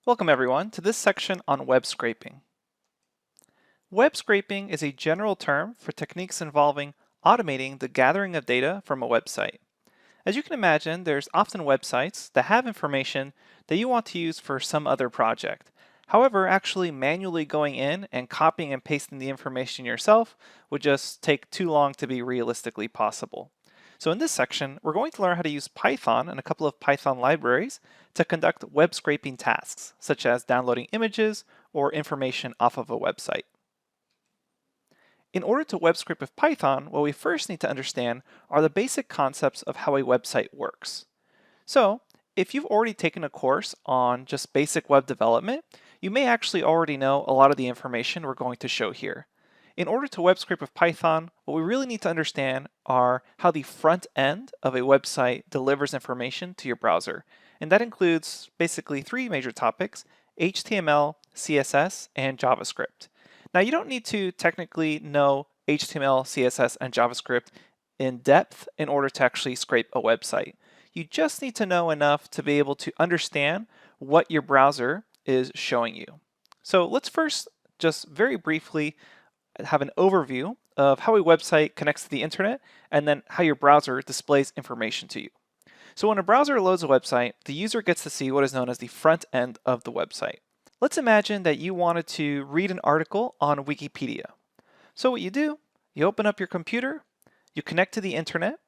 Welcome everyone to this section on web scraping. Web scraping is a general term for techniques involving automating the gathering of data from a website. As you can imagine, there's often websites that have information that you want to use for some other project. However, actually manually going in and copying and pasting the information yourself would just take too long to be realistically possible. So in this section, we're going to learn how to use Python and a couple of Python libraries to conduct web scraping tasks, such as downloading images or information off of a website. In order to web scrape with Python, what we first need to understand are the basic concepts of how a website works. So, if you've already taken a course on just basic web development, you may actually already know a lot of the information we're going to show here. In order to web scrape with Python, what we really need to understand are how the front end of a website delivers information to your browser. And that includes basically three major topics: HTML, CSS, and JavaScript. Now, you don't need to technically know HTML, CSS, and JavaScript in depth in order to actually scrape a website. You just need to know enough to be able to understand what your browser is showing you. So let's first just very briefly have an overview of how a website connects to the internet and then how your browser displays information to you. So when a browser loads a website, the user gets to see what is known as the front end of the website. Let's imagine that you wanted to read an article on Wikipedia. So what you do, you open up your computer, you connect to the internet,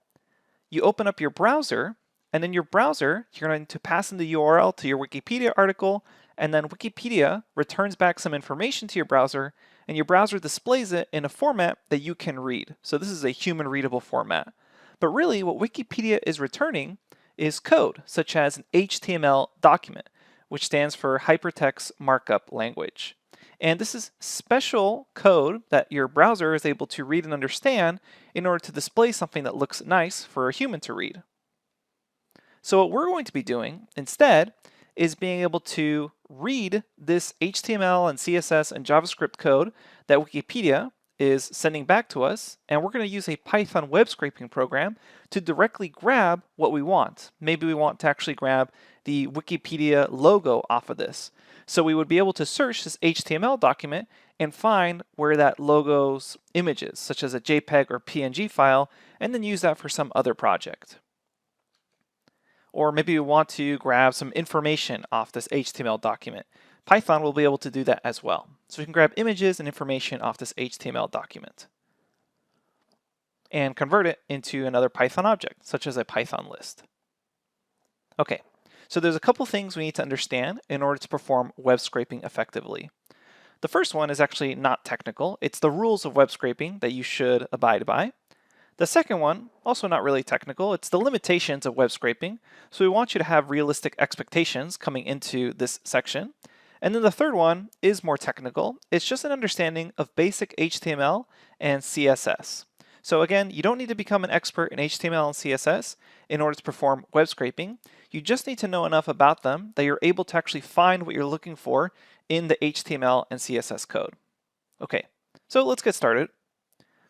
you open up your browser, and in your browser, you're going to pass in the URL to your Wikipedia article, and then Wikipedia returns back some information to your browser, and your browser displays it in a format that you can read. So this is a human readable format. But really, what Wikipedia is returning is code, such as an HTML document, which stands for Hypertext Markup Language. And this is special code that your browser is able to read and understand in order to display something that looks nice for a human to read. So what we're going to be doing instead is being able to read this HTML and CSS and JavaScript code that Wikipedia is sending back to us, and we're going to use a Python web scraping program to directly grab what we want. Maybe we want to actually grab the Wikipedia logo off of this. So we would be able to search this HTML document and find where that logo's image is, such as a JPEG or PNG file, and then use that for some other project. Or maybe we want to grab some information off this HTML document. Python will be able to do that as well. So we can grab images and information off this HTML document and convert it into another Python object, such as a Python list. Okay, so there's a couple things we need to understand in order to perform web scraping effectively. The first one is actually not technical. It's the rules of web scraping that you should abide by. The second one, also not really technical, it's the limitations of web scraping. So we want you to have realistic expectations coming into this section. And then the third one is more technical. It's just an understanding of basic HTML and CSS. So again, you don't need to become an expert in HTML and CSS in order to perform web scraping. You just need to know enough about them that you're able to actually find what you're looking for in the HTML and CSS code. Okay, so let's get started.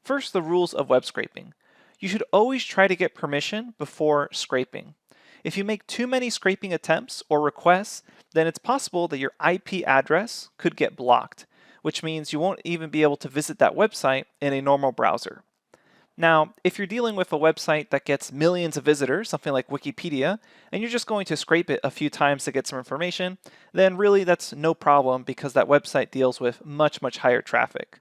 First, the rules of web scraping. You should always try to get permission before scraping. If you make too many scraping attempts or requests, then it's possible that your IP address could get blocked, which means you won't even be able to visit that website in a normal browser. Now, if you're dealing with a website that gets millions of visitors, something like Wikipedia, and you're just going to scrape it a few times to get some information, then really that's no problem because that website deals with much, much higher traffic.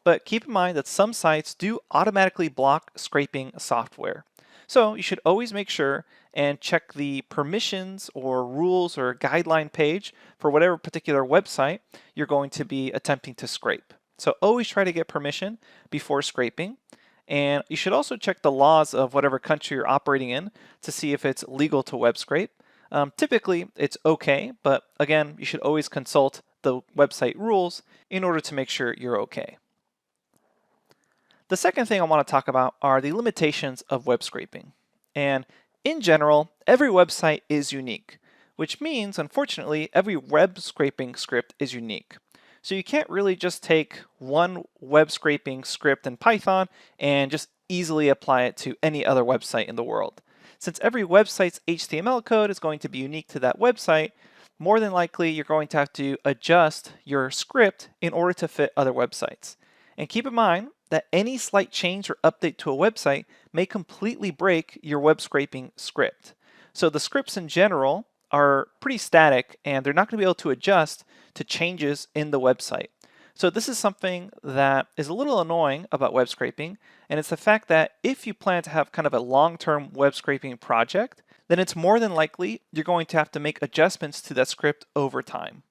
But keep in mind that some sites do automatically block scraping software. So you should always make sure and check the permissions or rules or guideline page for whatever particular website you're going to be attempting to scrape. So always try to get permission before scraping. And you should also check the laws of whatever country you're operating in to see if it's legal to web scrape. Typically, it's okay, but again, you should always consult the website rules in order to make sure you're okay. The second thing I want to talk about are the limitations of web scraping. And in general, every website is unique, which means, unfortunately, every web scraping script is unique. So you can't really just take one web scraping script in Python and just easily apply it to any other website in the world. Since every website's HTML code is going to be unique to that website, more than likely you're going to have to adjust your script in order to fit other websites. And keep in mind that any slight change or update to a website may completely break your web scraping script. So the scripts in general are pretty static and they're not going to be able to adjust to changes in the website. So this is something that is a little annoying about web scraping, and it's the fact that if you plan to have kind of a long-term web scraping project, then it's more than likely you're going to have to make adjustments to that script over time.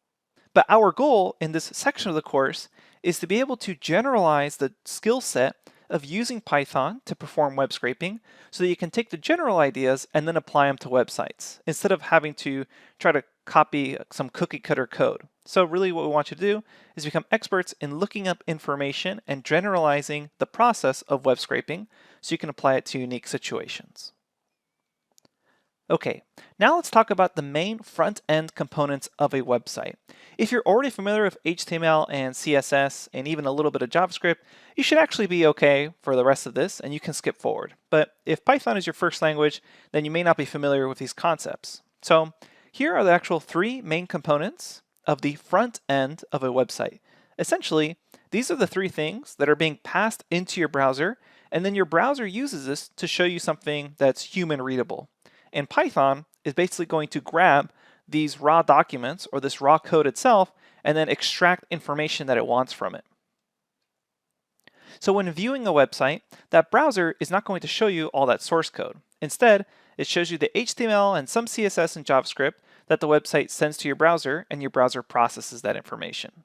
But our goal in this section of the course is to be able to generalize the skill set of using Python to perform web scraping so that you can take the general ideas and then apply them to websites instead of having to try to copy some cookie cutter code. So really what we want you to do is become experts in looking up information and generalizing the process of web scraping so you can apply it to unique situations. Okay, now let's talk about the main front-end components of a website. If you're already familiar with HTML and CSS and even a little bit of JavaScript, you should actually be okay for the rest of this and you can skip forward. But if Python is your first language, then you may not be familiar with these concepts. So here are the actual three main components of the front end of a website. Essentially, these are the three things that are being passed into your browser, and then your browser uses this to show you something that's human readable. And Python is basically going to grab these raw documents or this raw code itself and then extract information that it wants from it. So when viewing a website, that browser is not going to show you all that source code. Instead, it shows you the HTML and some CSS and JavaScript that the website sends to your browser, and your browser processes that information.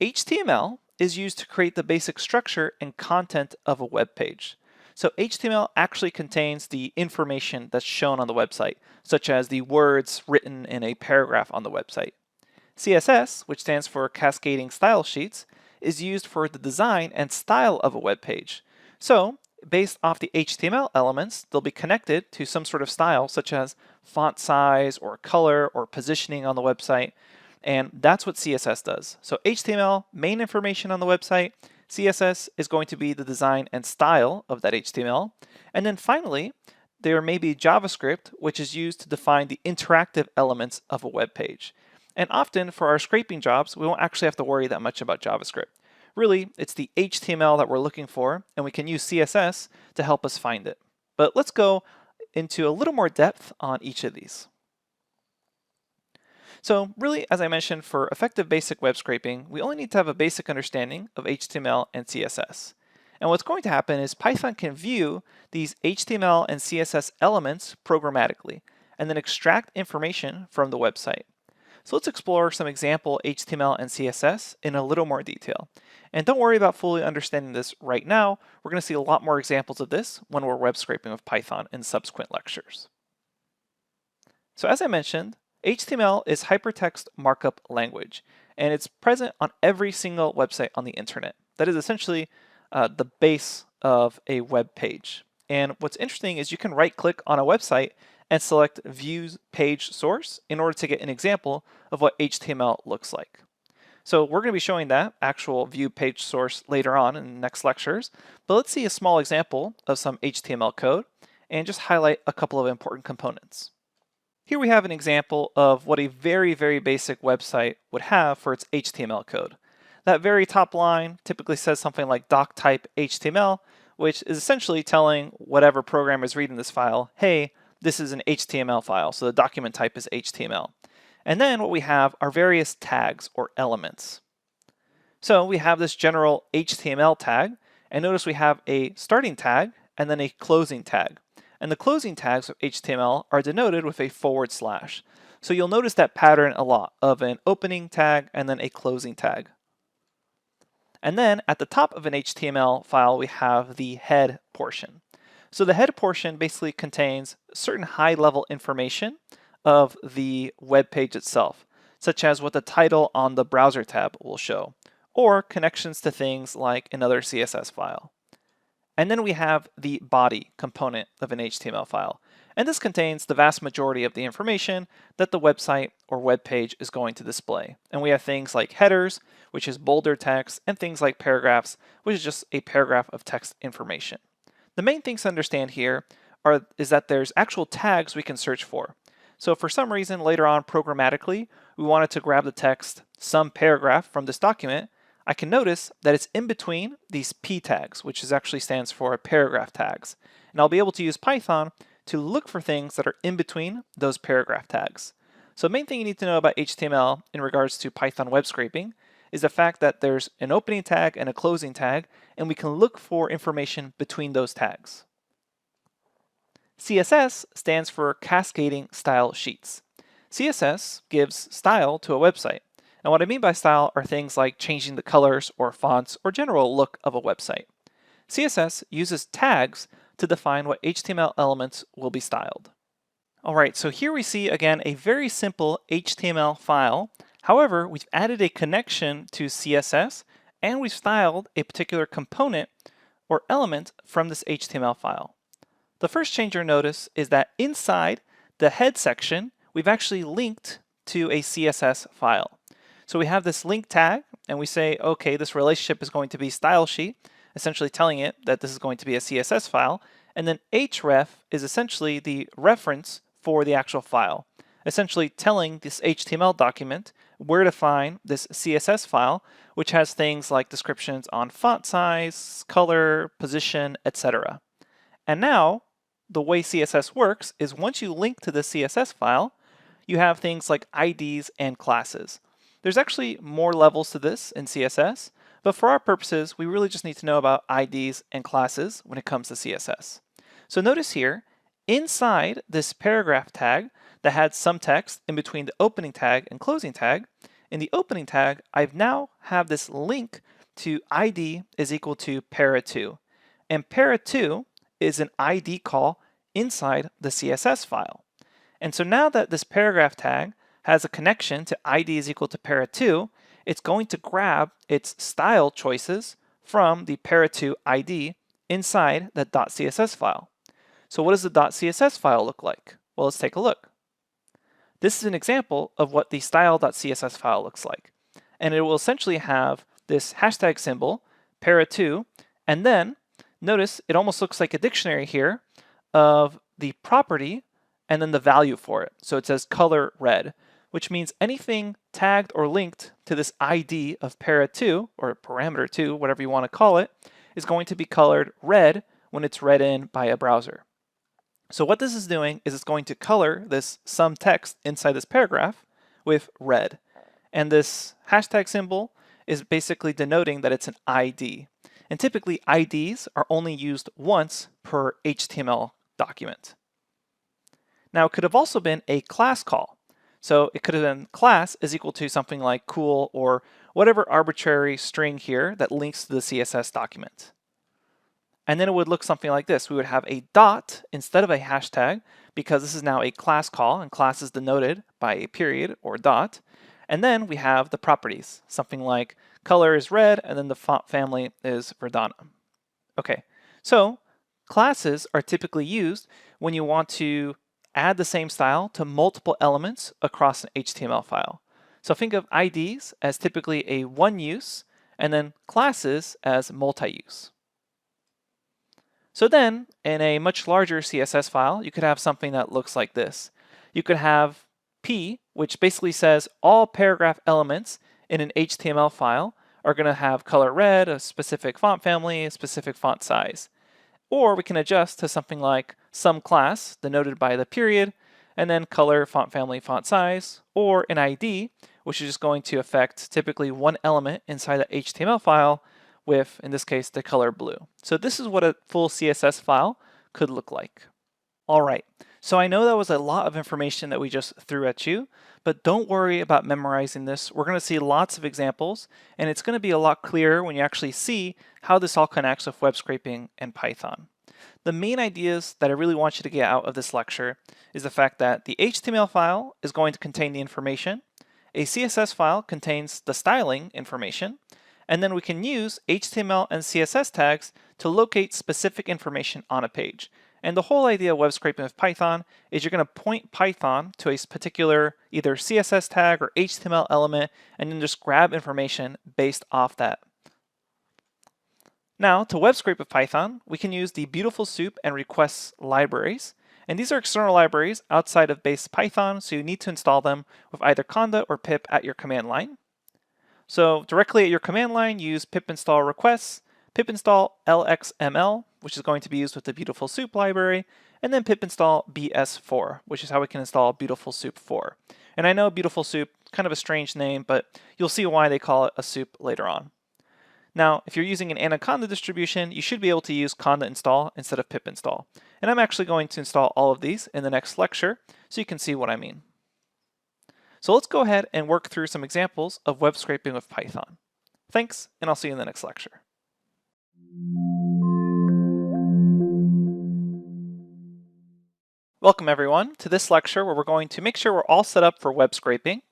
HTML is used to create the basic structure and content of a web page. So HTML actually contains the information that's shown on the website, such as the words written in a paragraph on the website. CSS, which stands for Cascading Style Sheets, is used for the design and style of a web page. So, based off the HTML elements, they'll be connected to some sort of style, such as font size or color or positioning on the website, and that's what CSS does. So HTML, main information on the website. CSS is going to be the design and style of that HTML. And then finally, there may be JavaScript, which is used to define the interactive elements of a web page. And often for our scraping jobs, we won't actually have to worry that much about JavaScript. Really, it's the HTML that we're looking for, and we can use CSS to help us find it. But let's go into a little more depth on each of these. So really, as I mentioned, for effective basic web scraping, we only need to have a basic understanding of HTML and CSS. And what's going to happen is Python can view these HTML and CSS elements programmatically, and then extract information from the website. So let's explore some example HTML and CSS in a little more detail. And don't worry about fully understanding this right now. We're going to see a lot more examples of this when we're web scraping with Python in subsequent lectures. So as I mentioned, HTML is hypertext markup language, and it's present on every single website on the internet. That is essentially the base of a web page. And what's interesting is you can right-click on a website and select View Page Source in order to get an example of what HTML looks like. So we're going to be showing that actual View Page Source later on in the next lectures, but let's see a small example of some HTML code and just highlight a couple of important components. Here we have an example of what a very, very basic website would have for its HTML code. That very top line typically says something like doctype HTML, which is essentially telling whatever program is reading this file, hey, this is an HTML file, so the document type is HTML. And then what we have are various tags or elements. So we have this general HTML tag, and notice we have a starting tag and then a closing tag. And the closing tags of HTML are denoted with a /. So you'll notice that pattern a lot of an opening tag and then a closing tag. And then at the top of an HTML file, we have the head portion. So the head portion basically contains certain high-level information of the web page itself, such as what the title on the browser tab will show, or connections to things like another CSS file. And then we have the body component of an HTML file. And this contains the vast majority of the information that the website or web page is going to display. And we have things like headers, which is bolder text, and things like paragraphs, which is just a paragraph of text information. The main things to understand here is that there's actual tags we can search for. So for some reason later on programmatically, we wanted to grab the text some paragraph from this document, I can notice that it's in between these p tags, which actually stands for paragraph tags. And I'll be able to use Python to look for things that are in between those paragraph tags. So the main thing you need to know about HTML in regards to Python web scraping is the fact that there's an opening tag and a closing tag, and we can look for information between those tags. CSS stands for Cascading Style Sheets. CSS gives style to a website. And what I mean by style are things like changing the colors or fonts or general look of a website. CSS uses tags to define what HTML elements will be styled. Alright, so here we see again a very simple HTML file. However, we've added a connection to CSS and we've styled a particular component or element from this HTML file. The first change you'll notice is that inside the head section, we've actually linked to a CSS file. So we have this link tag and we say, okay, this relationship is going to be style sheet, essentially telling it that this is going to be a CSS file. And then href is essentially the reference for the actual file, essentially telling this HTML document where to find this CSS file, which has things like descriptions on font size, color, position, etc. And now, the way CSS works is once you link to the CSS file, you have things like IDs and classes. There's actually more levels to this in CSS, but for our purposes, we really just need to know about IDs and classes when it comes to CSS. So notice here, inside this paragraph tag that had some text in between the opening tag and closing tag, in the opening tag, I've now have this link to ID is equal to para2. And para2 is an ID call inside the CSS file. And so now that this paragraph tag has a connection to ID is equal to para2, it's going to grab its style choices from the para2 ID inside that .css file. So what does the .css file look like? Well, let's take a look. This is an example of what the style.css file looks like. And it will essentially have this hashtag symbol, para2, and then notice it almost looks like a dictionary here of the property and then the value for it. So it says color red, which means anything tagged or linked to this ID of para2 or parameter 2, whatever you want to call it, is going to be colored red when it's read in by a browser. So what this is doing is it's going to color this some text inside this paragraph with red. And this hashtag symbol is basically denoting that it's an ID. And typically IDs are only used once per HTML document. Now it could have also been a class call. So it could have been class is equal to something like cool or whatever arbitrary string here that links to the CSS document. And then it would look something like this. We would have a dot instead of a hashtag because this is now a class call and class is denoted by a period or dot. And then we have the properties, something like color is red and then the font family is Verdana. Okay, so classes are typically used when you want to add the same style to multiple elements across an HTML file. So think of IDs as typically a one use and then classes as multi-use. So then in a much larger CSS file, you could have something that looks like this. You could have P, which basically says all paragraph elements in an HTML file are going to have color red, a specific font family, a specific font size. Or we can adjust to something like some class denoted by the period, and then color, font family, font size, or an ID, which is just going to affect typically one element inside the HTML file with, in this case, the color blue. So this is what a full CSS file could look like. All right, so I know that was a lot of information that we just threw at you, but don't worry about memorizing this. We're going to see lots of examples, and it's going to be a lot clearer when you actually see how this all connects with web scraping and Python. The main ideas that I really want you to get out of this lecture is the fact that the HTML file is going to contain the information, a CSS file contains the styling information, and then we can use HTML and CSS tags to locate specific information on a page. And the whole idea of web scraping with Python is you're going to point Python to a particular either CSS tag or HTML element and then just grab information based off that. Now, to web scrape with Python, we can use the Beautiful Soup and Requests libraries. And these are external libraries outside of base Python, so you need to install them with either conda or pip at your command line. So directly at your command line, use pip install requests, pip install lxml, which is going to be used with the Beautiful Soup library, and then pip install bs4, which is how we can install Beautiful Soup 4. And I know Beautiful Soup, kind of a strange name, but you'll see why they call it a soup later on. Now, if you're using an Anaconda distribution, you should be able to use conda install instead of pip install. And I'm actually going to install all of these in the next lecture, so you can see what I mean. So let's go ahead and work through some examples of web scraping with Python. Thanks, and I'll see you in the next lecture. Welcome everyone to this lecture where we're going to make sure we're all set up for web scraping.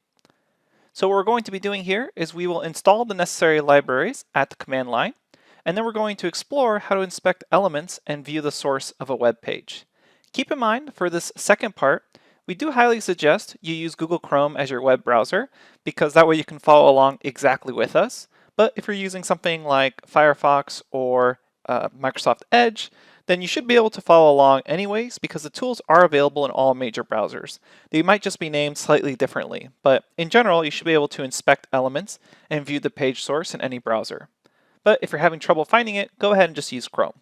So what we're going to be doing here is we will install the necessary libraries at the command line, and then we're going to explore how to inspect elements and view the source of a web page. Keep in mind for this second part, we do highly suggest you use Google Chrome as your web browser because that way you can follow along exactly with us. But if you're using something like Firefox or Microsoft Edge, then you should be able to follow along anyways because the tools are available in all major browsers. They might just be named slightly differently, but in general, you should be able to inspect elements and view the page source in any browser. But if you're having trouble finding it, go ahead and just use Chrome.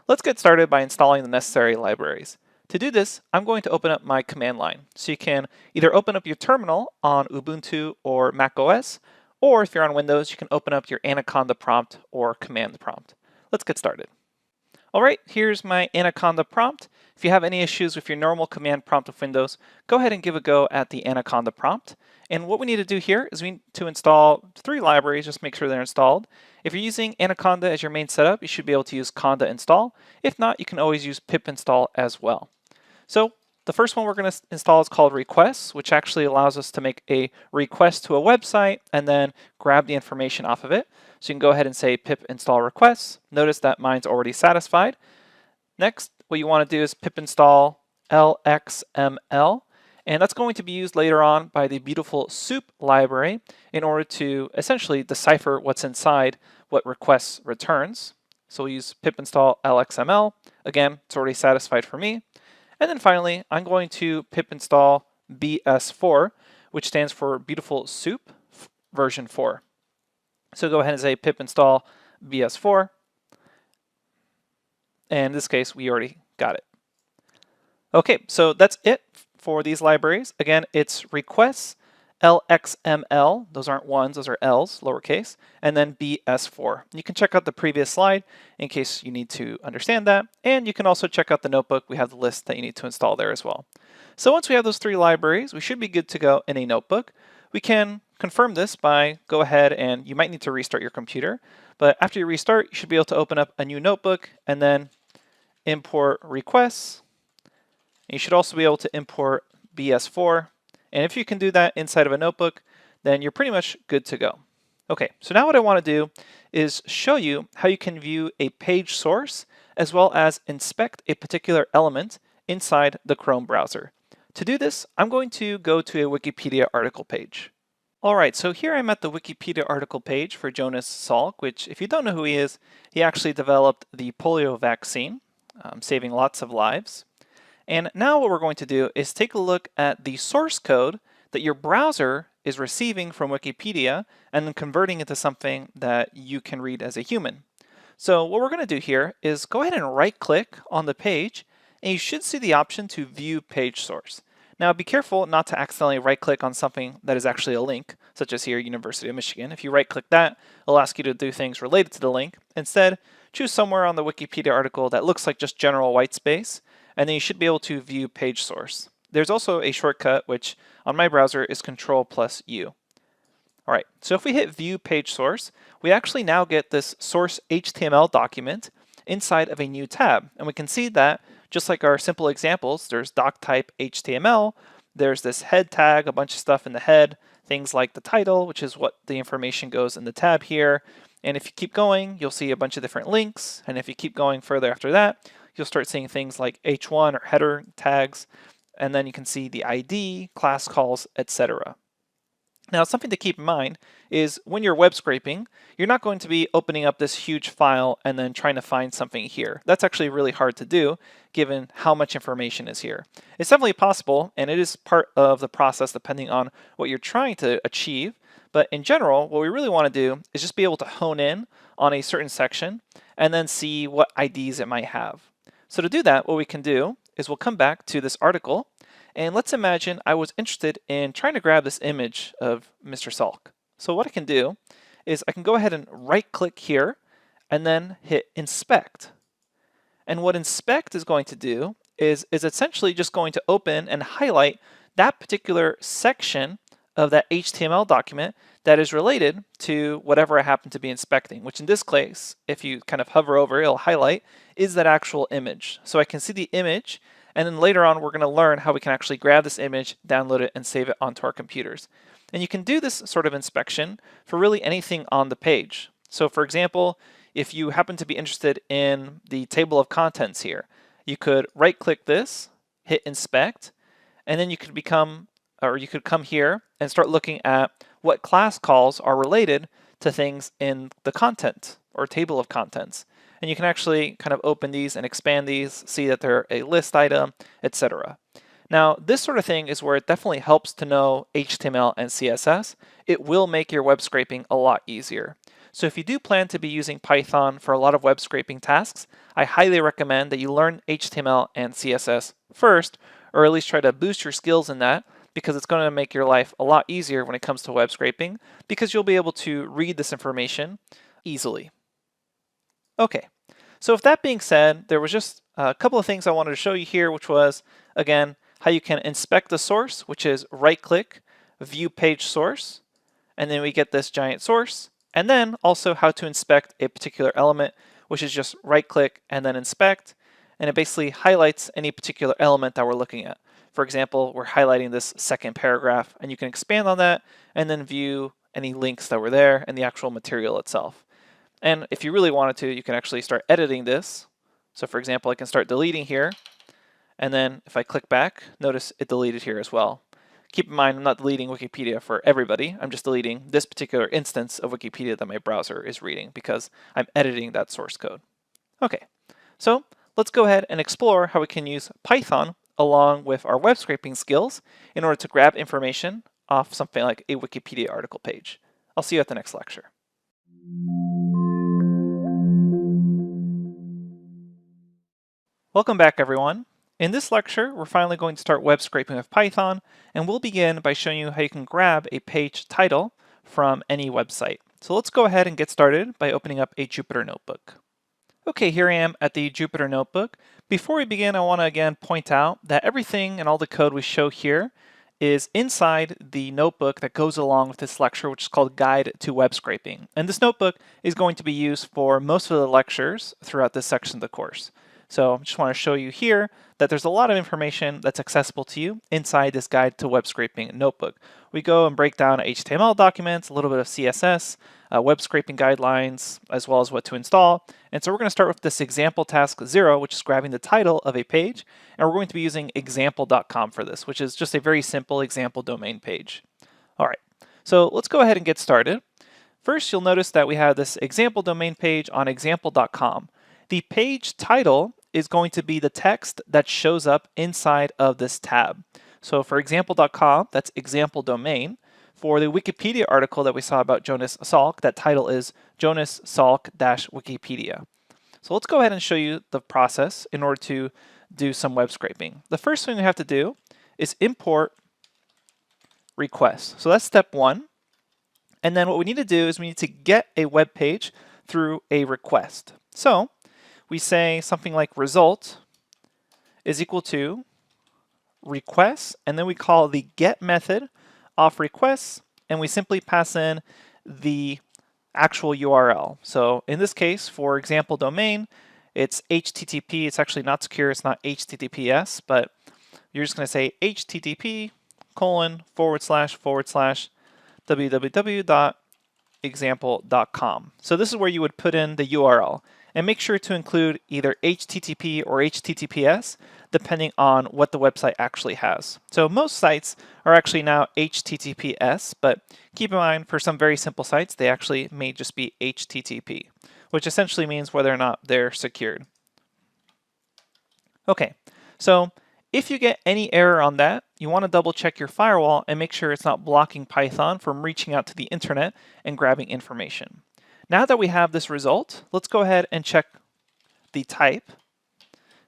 Let's get started by installing the necessary libraries. To do this, I'm going to open up my command line. So you can either open up your terminal on Ubuntu or Mac OS, or if you're on Windows, you can open up your Anaconda prompt or command prompt. Let's get started. All right, here's my Anaconda prompt. If you have any issues with your normal command prompt with Windows, go ahead and give a go at the Anaconda prompt. And what we need to do here is we need to install 3 libraries, just make sure they're installed. If you're using Anaconda as your main setup, you should be able to use conda install. If not, you can always use pip install as well. So the first one we're going to install is called requests, which actually allows us to make a request to a website and then grab the information off of it. So you can go ahead and say pip install requests. Notice that mine's already satisfied. Next, what you want to do is pip install lxml, and that's going to be used later on by the Beautiful Soup library in order to essentially decipher what's inside what requests returns. So we'll use pip install lxml. Again, it's already satisfied for me. And then finally, I'm going to pip install bs4, which stands for Beautiful Soup version 4. So go ahead and say pip install bs4. And in this case, we already got it. Okay, so that's it for these libraries. Again, it's requests, lxml, those aren't ones, those are L's, lowercase, and then bs4. You can check out the previous slide in case you need to understand that, and you can also check out the notebook. We have the list that you need to install there as well. So once we have those 3 libraries, we should be good to go in a notebook. We can confirm this by go ahead and you might need to restart your computer, but after you restart, you should be able to open up a new notebook and then import requests. And you should also be able to import bs4. And if you can do that inside of a notebook, then you're pretty much good to go. Okay, so now what I want to do is show you how you can view a page source as well as inspect a particular element inside the Chrome browser. To do this, I'm going to go to a Wikipedia article page. All right, so here I'm at the Wikipedia article page for Jonas Salk, which if you don't know who he is, he actually developed the polio vaccine, saving lots of lives. And now what we're going to do is take a look at the source code that your browser is receiving from Wikipedia and then converting it to something that you can read as a human. So what we're going to do here is go ahead and right click on the page and you should see the option to view page source. Now be careful not to accidentally right click on something that is actually a link, such as here University of Michigan. If you right click that, it'll ask you to do things related to the link. Instead, choose somewhere on the Wikipedia article that looks like just general white space, and then you should be able to view page source. There's also a shortcut, which on my browser is Control+U. All right, so if we hit View Page Source, we actually now get this source HTML document inside of a new tab. And we can see that, just like our simple examples, there's doc type HTML, there's this head tag, a bunch of stuff in the head, things like the title, which is what the information goes in the tab here. And if you keep going, you'll see a bunch of different links. And if you keep going further after that, you'll start seeing things like H1 or header tags, and then you can see the ID, class calls, etc. Now, something to keep in mind is when you're web scraping, you're not going to be opening up this huge file and then trying to find something here. That's actually really hard to do given how much information is here. It's definitely possible, and it is part of the process depending on what you're trying to achieve. But in general, what we really want to do is just be able to hone in on a certain section and then see what IDs it might have. So to do that, what we can do is we'll come back to this article, and let's imagine I was interested in trying to grab this image of Mr. Salk. So what I can do is I can go ahead and right click here and then hit inspect. And what inspect is going to do is essentially just going to open and highlight that particular section of that HTML document that is related to whatever I happen to be inspecting, which in this case, if you kind of hover over, it'll highlight, is that actual image. So I can see the image, and then later on we're going to learn how we can actually grab this image, download it, and save it onto our computers. And you can do this sort of inspection for really anything on the page. So for example, if you happen to be interested in the table of contents here, you could right click this, hit inspect, and then you could come here and start looking at what class calls are related to things in the content or table of contents. And you can actually kind of open these and expand these, see that they're a list item, etc. Now, this sort of thing is where it definitely helps to know HTML and CSS. It will make your web scraping a lot easier. So if you do plan to be using Python for a lot of web scraping tasks, I highly recommend that you learn HTML and CSS first, or at least try to boost your skills in that, because it's going to make your life a lot easier when it comes to web scraping, because you'll be able to read this information easily. Okay, so with that being said, there was just a couple of things I wanted to show you here, which was, again, how you can inspect the source, which is right-click, view page source, and then we get this giant source, and then also how to inspect a particular element, which is just right-click and then inspect, and it basically highlights any particular element that we're looking at. For example, we're highlighting this second paragraph, and you can expand on that and then view any links that were there and the actual material itself. And if you really wanted to, you can actually start editing this. So for example, I can start deleting here, and then if I click back, notice it deleted here as well. Keep in mind, I'm not deleting Wikipedia for everybody. I'm just deleting this particular instance of Wikipedia that my browser is reading because I'm editing that source code. Okay, so let's go ahead and explore how we can use Python along with our web scraping skills in order to grab information off something like a Wikipedia article page. I'll see you at the next lecture. Welcome back, everyone. In this lecture, we're finally going to start web scraping with Python, and we'll begin by showing you how you can grab a page title from any website. So let's go ahead and get started by opening up a Jupyter Notebook. Okay, here I am at the Jupyter Notebook. Before we begin, I want to again point out that everything and all the code we show here is inside the notebook that goes along with this lecture, which is called Guide to Web Scraping. And this notebook is going to be used for most of the lectures throughout this section of the course. So I just want to show you here that there's a lot of information that's accessible to you inside this Guide to Web Scraping notebook. We go and break down HTML documents, a little bit of CSS, web scraping guidelines, as well as what to install. And so we're going to start with this example task 0, which is grabbing the title of a page. And we're going to be using example.com for this, which is just a very simple example domain page. All right, so let's go ahead and get started. First, you'll notice that we have this example domain page on example.com. The page title is going to be the text that shows up inside of this tab. So for example.com, that's example domain. For the Wikipedia article that we saw about Jonas Salk, that title is Jonas Salk-Wikipedia. So let's go ahead and show you the process in order to do some web scraping. The first thing we have to do is import request. So that's step 1. And then what we need to do is we need to get a web page through a request. So we say something like result is equal to request, and then we call the get method off requests, and we simply pass in the actual URL. So in this case, for example domain, it's HTTP. It's actually not secure. It's not HTTPS, but you're just going to say http://www.example.com. So this is where you would put in the URL. and make sure to include either HTTP or HTTPS depending on what the website actually has. So most sites are actually now HTTPS, but keep in mind for some very simple sites they actually may just be HTTP, which essentially means whether or not they're secured. Okay, so if you get any error on that, you want to double check your firewall and make sure it's not blocking Python from reaching out to the internet and grabbing information. Now that we have this result, let's go ahead and check the type.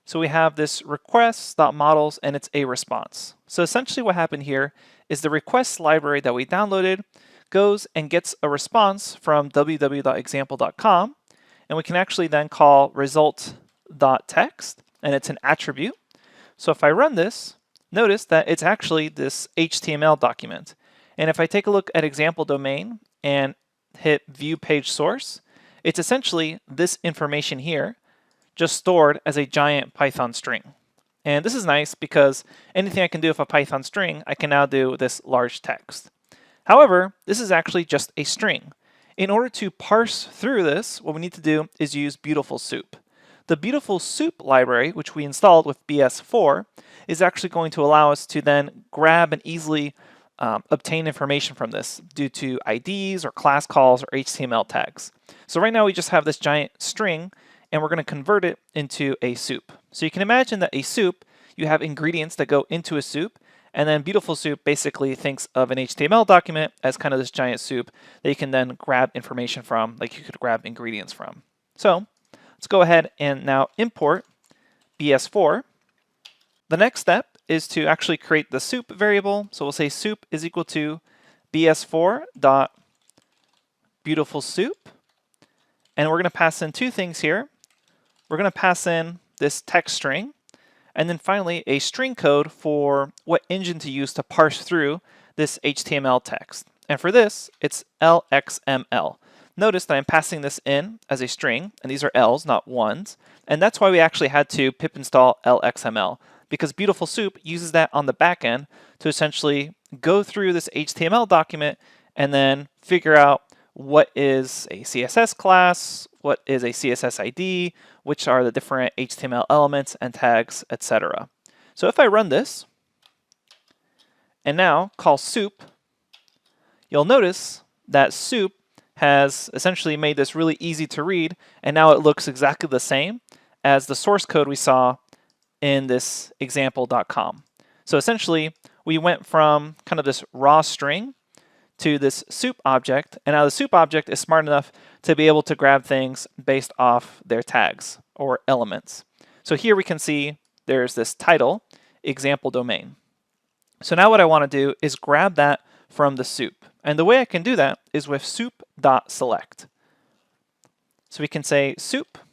So we have this request.models and it's a response. So essentially what happened here is the requests library that we downloaded goes and gets a response from www.example.com, and we can actually then call result.text, and it's an attribute. So if I run this, notice that it's actually this HTML document. And if I take a look at example domain and hit view page source, it's essentially this information here just stored as a giant Python string. And this is nice because anything I can do with a Python string, I can now do this large text. However, this is actually just a string. In order to parse through this, what we need to do is use Beautiful Soup. The Beautiful Soup library, which we installed with BS4, is actually going to allow us to then grab and easily obtain information from this due to IDs or class calls or HTML tags. So right now we just have this giant string, and we're going to convert it into a soup. So you can imagine that a soup, you have ingredients that go into a soup, and then Beautiful Soup basically thinks of an HTML document as kind of this giant soup that you can then grab information from, like you could grab ingredients from. So let's go ahead and now import BS4. The next step is to actually create the soup variable. So we'll say soup is equal to bs4.beautifulsoup. And we're going to pass in two things here. We're going to pass in this text string, and then finally a string code for what engine to use to parse through this HTML text. And for this, it's LXML. Notice that I'm passing this in as a string, and these are L's, not ones. And that's why we actually had to pip install LXML, because Beautiful Soup uses that on the back end to essentially go through this HTML document and then figure out what is a CSS class, what is a CSS ID, which are the different HTML elements and tags, etc. So if I run this and now call soup, you'll notice that soup has essentially made this really easy to read, and now it looks exactly the same as the source code we saw in this example.com. So essentially, we went from kind of this raw string to this soup object, and now the soup object is smart enough to be able to grab things based off their tags or elements. So here we can see there's this title, example domain. So now what I want to do is grab that from the soup. And the way I can do that is with soup.select. So we can say soup.select,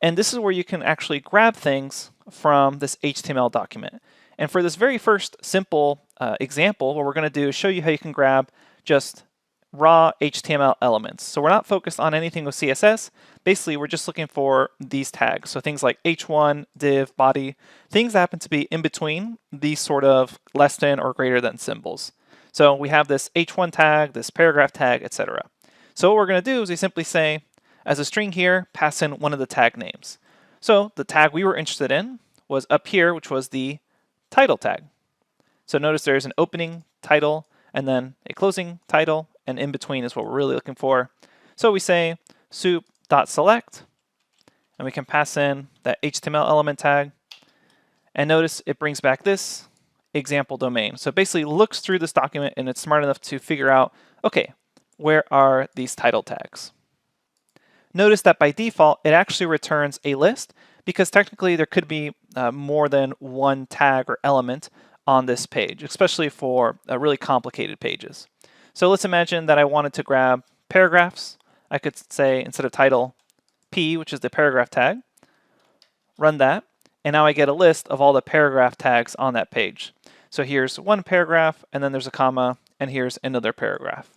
and this is where you can actually grab things from this HTML document. And for this very first simple example, what we're going to do is show you how you can grab just raw HTML elements. So we're not focused on anything with CSS. Basically, we're just looking for these tags. So things like h1, div, body, things that happen to be in between these sort of less than or greater than symbols. So we have this h1 tag, this paragraph tag, etc. So what we're going to do is we simply say, as a string here, pass in one of the tag names. So the tag we were interested in was up here, which was the title tag. So notice there's an opening title and then a closing title, and in between is what we're really looking for. So we say soup.select, and we can pass in that HTML element tag, and notice it brings back this example domain. So it basically looks through this document and it's smart enough to figure out, okay, where are these title tags? Notice that by default, it actually returns a list because technically there could be more than one tag or element on this page, especially for really complicated pages. So let's imagine that I wanted to grab paragraphs. I could say instead of title, P, which is the paragraph tag, run that, and now I get a list of all the paragraph tags on that page. So here's one paragraph, and then there's a comma, and here's another paragraph.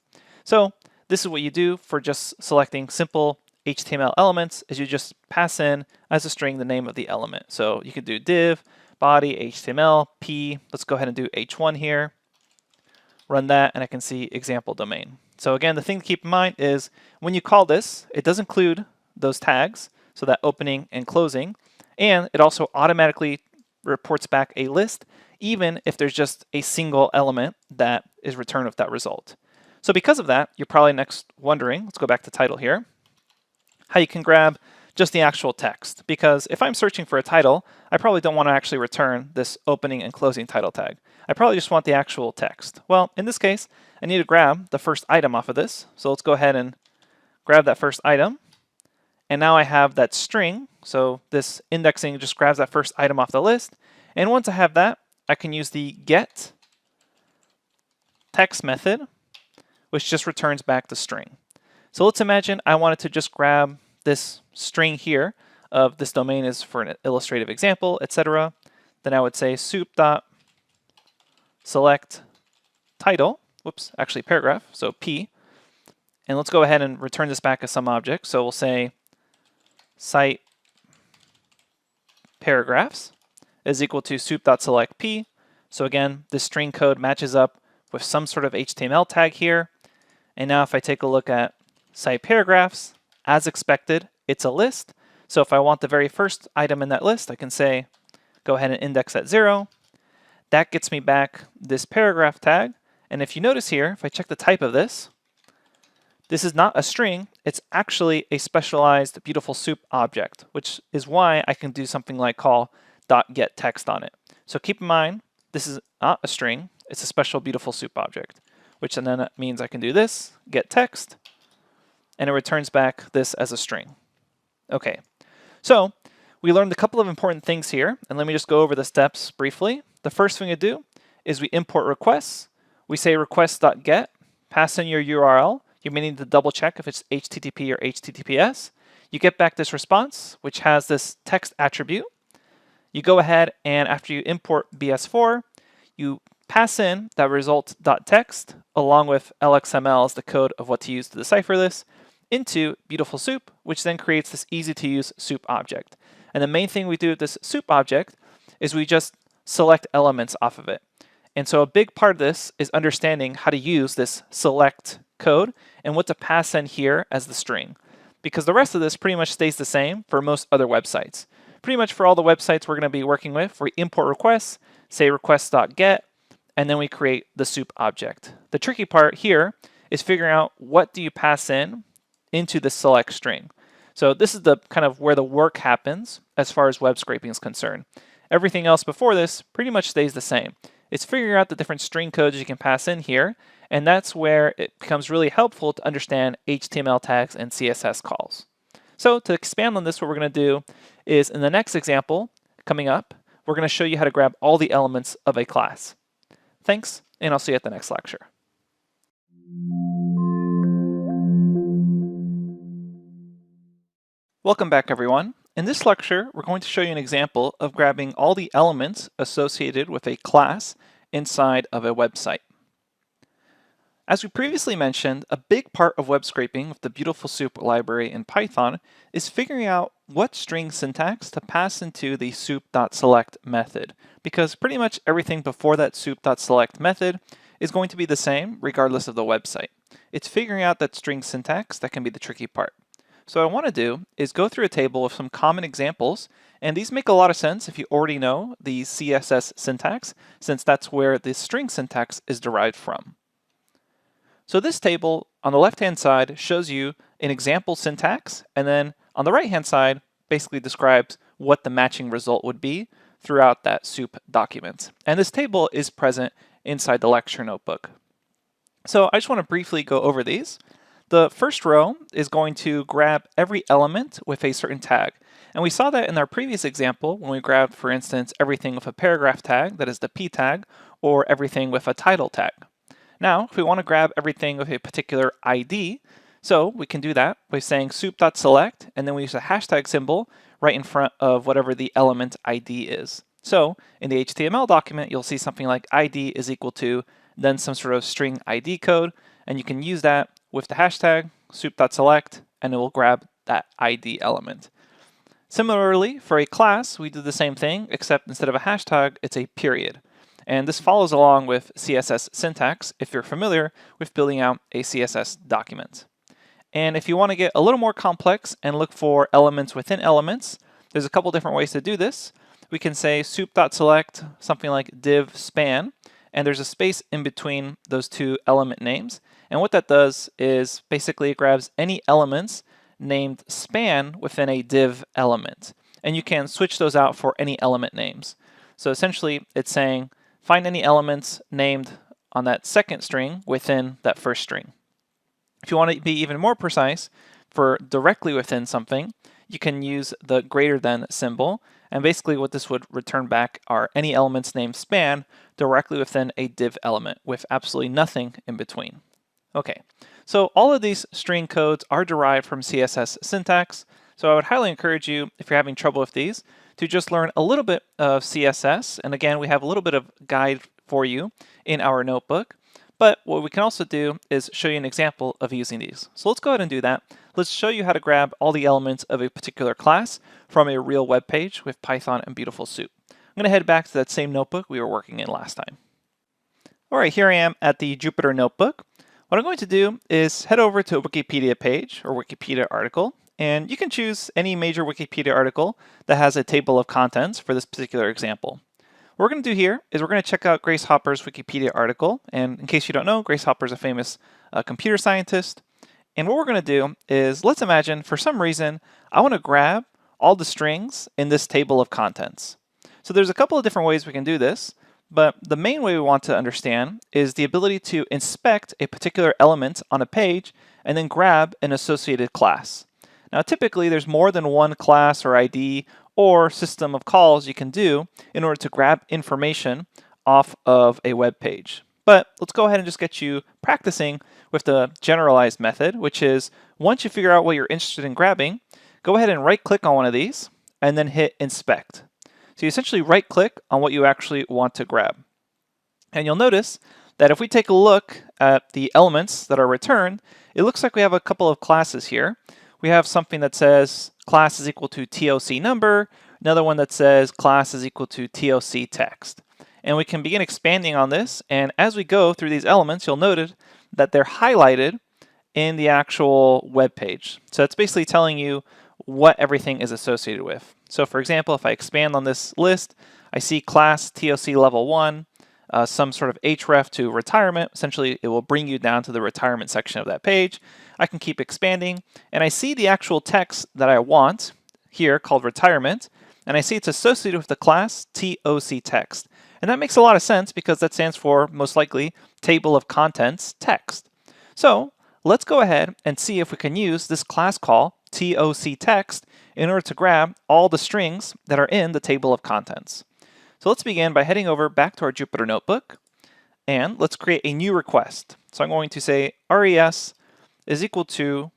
So this is what you do for just selecting simple HTML elements, is you just pass in as a string the name of the element. So you could do div, body, HTML, P. Let's go ahead and do h1 here. run that, and I can see example domain. So again, the thing to keep in mind is when you call this, it does include those tags, so that opening and closing, and it also automatically reports back a list, even if there's just a single element that is returned with that result. So because of that, you're probably next wondering, let's go back to title here, how you can grab just the actual text. Because if I'm searching for a title, I probably don't want to actually return this opening and closing title tag. I probably just want the actual text. Well, in this case, I need to grab the first item off of this. So let's go ahead and grab that first item. And now I have that string. So this indexing just grabs that first item off the list. And once I have that, I can use the get text method, which just returns back the string. So let's imagine I wanted to just grab this string here of this domain is for an illustrative example, etc. Then I would say soup.select title, whoops, actually paragraph, so P. And let's go ahead and return this back as some object. So we'll say site paragraphs is equal to soup.select P. So again, this string code matches up with some sort of HTML tag here. And now if I take a look at site paragraphs, as expected, it's a list. So if I want the very first item in that list, I can say, go ahead and index at 0. That gets me back this paragraph tag. And if you notice here, if I check the type of this, this is not a string, it's actually a specialized beautiful soup object, which is why I can do something like call .getText on it. So keep in mind, this is not a string, it's a special beautiful soup object, which then means I can do this, get text, and it returns back this as a string. Okay, so we learned a couple of important things here, and let me just go over the steps briefly. The first thing to do is we import requests. We say request.get, pass in your URL. You may need to double check if it's HTTP or HTTPS. You get back this response, which has this text attribute. You go ahead and after you import BS4, you pass in that result.text along with LXML as the code of what to use to decipher this into Beautiful Soup, which then creates this easy to use soup object. And the main thing we do with this soup object is we just select elements off of it. And so a big part of this is understanding how to use this select code and what to pass in here as the string. Because the rest of this pretty much stays the same for most other websites. Pretty much for all the websites we're going to be working with, we import requests, say request.get, and then we create the soup object. The tricky part here is figuring out what do you pass in into the select string. So this is the kind of where the work happens as far as web scraping is concerned. Everything else before this pretty much stays the same. It's figuring out the different string codes you can pass in here, and that's where it becomes really helpful to understand HTML tags and CSS calls. So to expand on this, what we're going to do is in the next example coming up, we're going to show you how to grab all the elements of a class. Thanks, and I'll see you at the next lecture. Welcome back, everyone. In this lecture, we're going to show you an example of grabbing all the elements associated with a class inside of a website. As we previously mentioned, a big part of web scraping with the Beautiful Soup library in Python is figuring out what string syntax to pass into the soup.select method, because pretty much everything before that soup.select method is going to be the same regardless of the website. It's figuring out that string syntax that can be the tricky part. So what I want to do is go through a table of some common examples, and these make a lot of sense if you already know the CSS syntax, since that's where the string syntax is derived from. So this table on the left-hand side shows you an example syntax, and then on the right-hand side basically describes what the matching result would be throughout that soup document. And this table is present inside the lecture notebook. So I just want to briefly go over these. The first row is going to grab every element with a certain tag. And we saw that in our previous example when we grabbed, for instance, everything with a paragraph tag, that is the P tag, or everything with a title tag. Now, if we want to grab everything with a particular ID, so we can do that by saying soup.select, and then we use a hashtag symbol right in front of whatever the element ID is. So in the HTML document, you'll see something like ID is equal to then some sort of string ID code, and you can use that with the hashtag soup.select, and it will grab that ID element. Similarly, for a class, we do the same thing, except instead of a hashtag, it's a period. And this follows along with CSS syntax if you're familiar with building out a CSS document. And if you want to get a little more complex and look for elements within elements, there's a couple different ways to do this. We can say soup.select something like div span, and there's a space in between those two element names. And what that does is basically it grabs any elements named span within a div element. And you can switch those out for any element names. So essentially it's saying find any elements named on that second string within that first string. If you want to be even more precise, for directly within something, you can use the greater than symbol. And basically what this would return back are any elements named span directly within a div element with absolutely nothing in between. Okay, so all of these string codes are derived from CSS syntax. So I would highly encourage you, if you're having trouble with these, to just learn a little bit of CSS. And again, we have a little bit of guide for you in our notebook. But what we can also do is show you an example of using these. So let's go ahead and do that. Let's show you how to grab all the elements of a particular class from a real web page with Python and Beautiful Soup. I'm going to head back to that same notebook we were working in last time. All right, here I am at the Jupyter notebook. What I'm going to do is head over to a Wikipedia page or Wikipedia article, and you can choose any major Wikipedia article that has a table of contents for this particular example. What we're going to do here is we're going to check out Grace Hopper's Wikipedia article. And in case you don't know, Grace Hopper is a famous computer scientist. And what we're going to do is, let's imagine for some reason, I want to grab all the strings in this table of contents. So there's a couple of different ways we can do this, but the main way we want to understand is the ability to inspect a particular element on a page and then grab an associated class. Now typically there's more than one class or ID or system of calls you can do in order to grab information off of a web page. But let's go ahead and just get you practicing with the generalized method, which is once you figure out what you're interested in grabbing, go ahead and right click on one of these and then hit inspect. So you essentially right click on what you actually want to grab. And you'll notice that if we take a look at the elements that are returned, it looks like we have a couple of classes here. We have something that says class is equal to TOC number, another one that says class is equal to TOC text. And we can begin expanding on this, and as we go through these elements, you'll notice that they're highlighted in the actual web page. So it's basically telling you what everything is associated with. So for example, if I expand on this list, I see class TOC level 1, some sort of href to retirement. Essentially, it will bring you down to the retirement section of that page. I can keep expanding, and I see the actual text that I want here called retirement, and I see it's associated with the class TOC text. And that makes a lot of sense because that stands for, most likely, table of contents text. So let's go ahead and see if we can use this class call TOC text in order to grab all the strings that are in the table of contents. So let's begin by heading over back to our Jupyter notebook, and let's create a new request. So I'm going to say res is equal to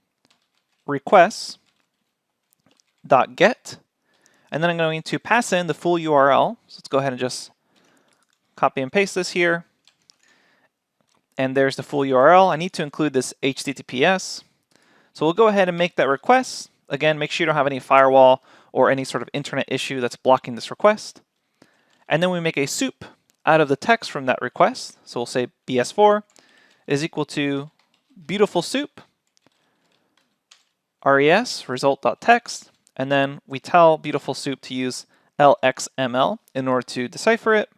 requests.get, and then I'm going to pass in the full URL. So let's go ahead and just copy and paste this here. And there's the full URL. I need to include this HTTPS. So we'll go ahead and make that request. Again, make sure you don't have any firewall or any sort of internet issue that's blocking this request. And then we make a soup out of the text from that request. So we'll say bs4 is equal to beautiful soup, res, result.text, and then we tell beautiful soup to use lxml in order to decipher it.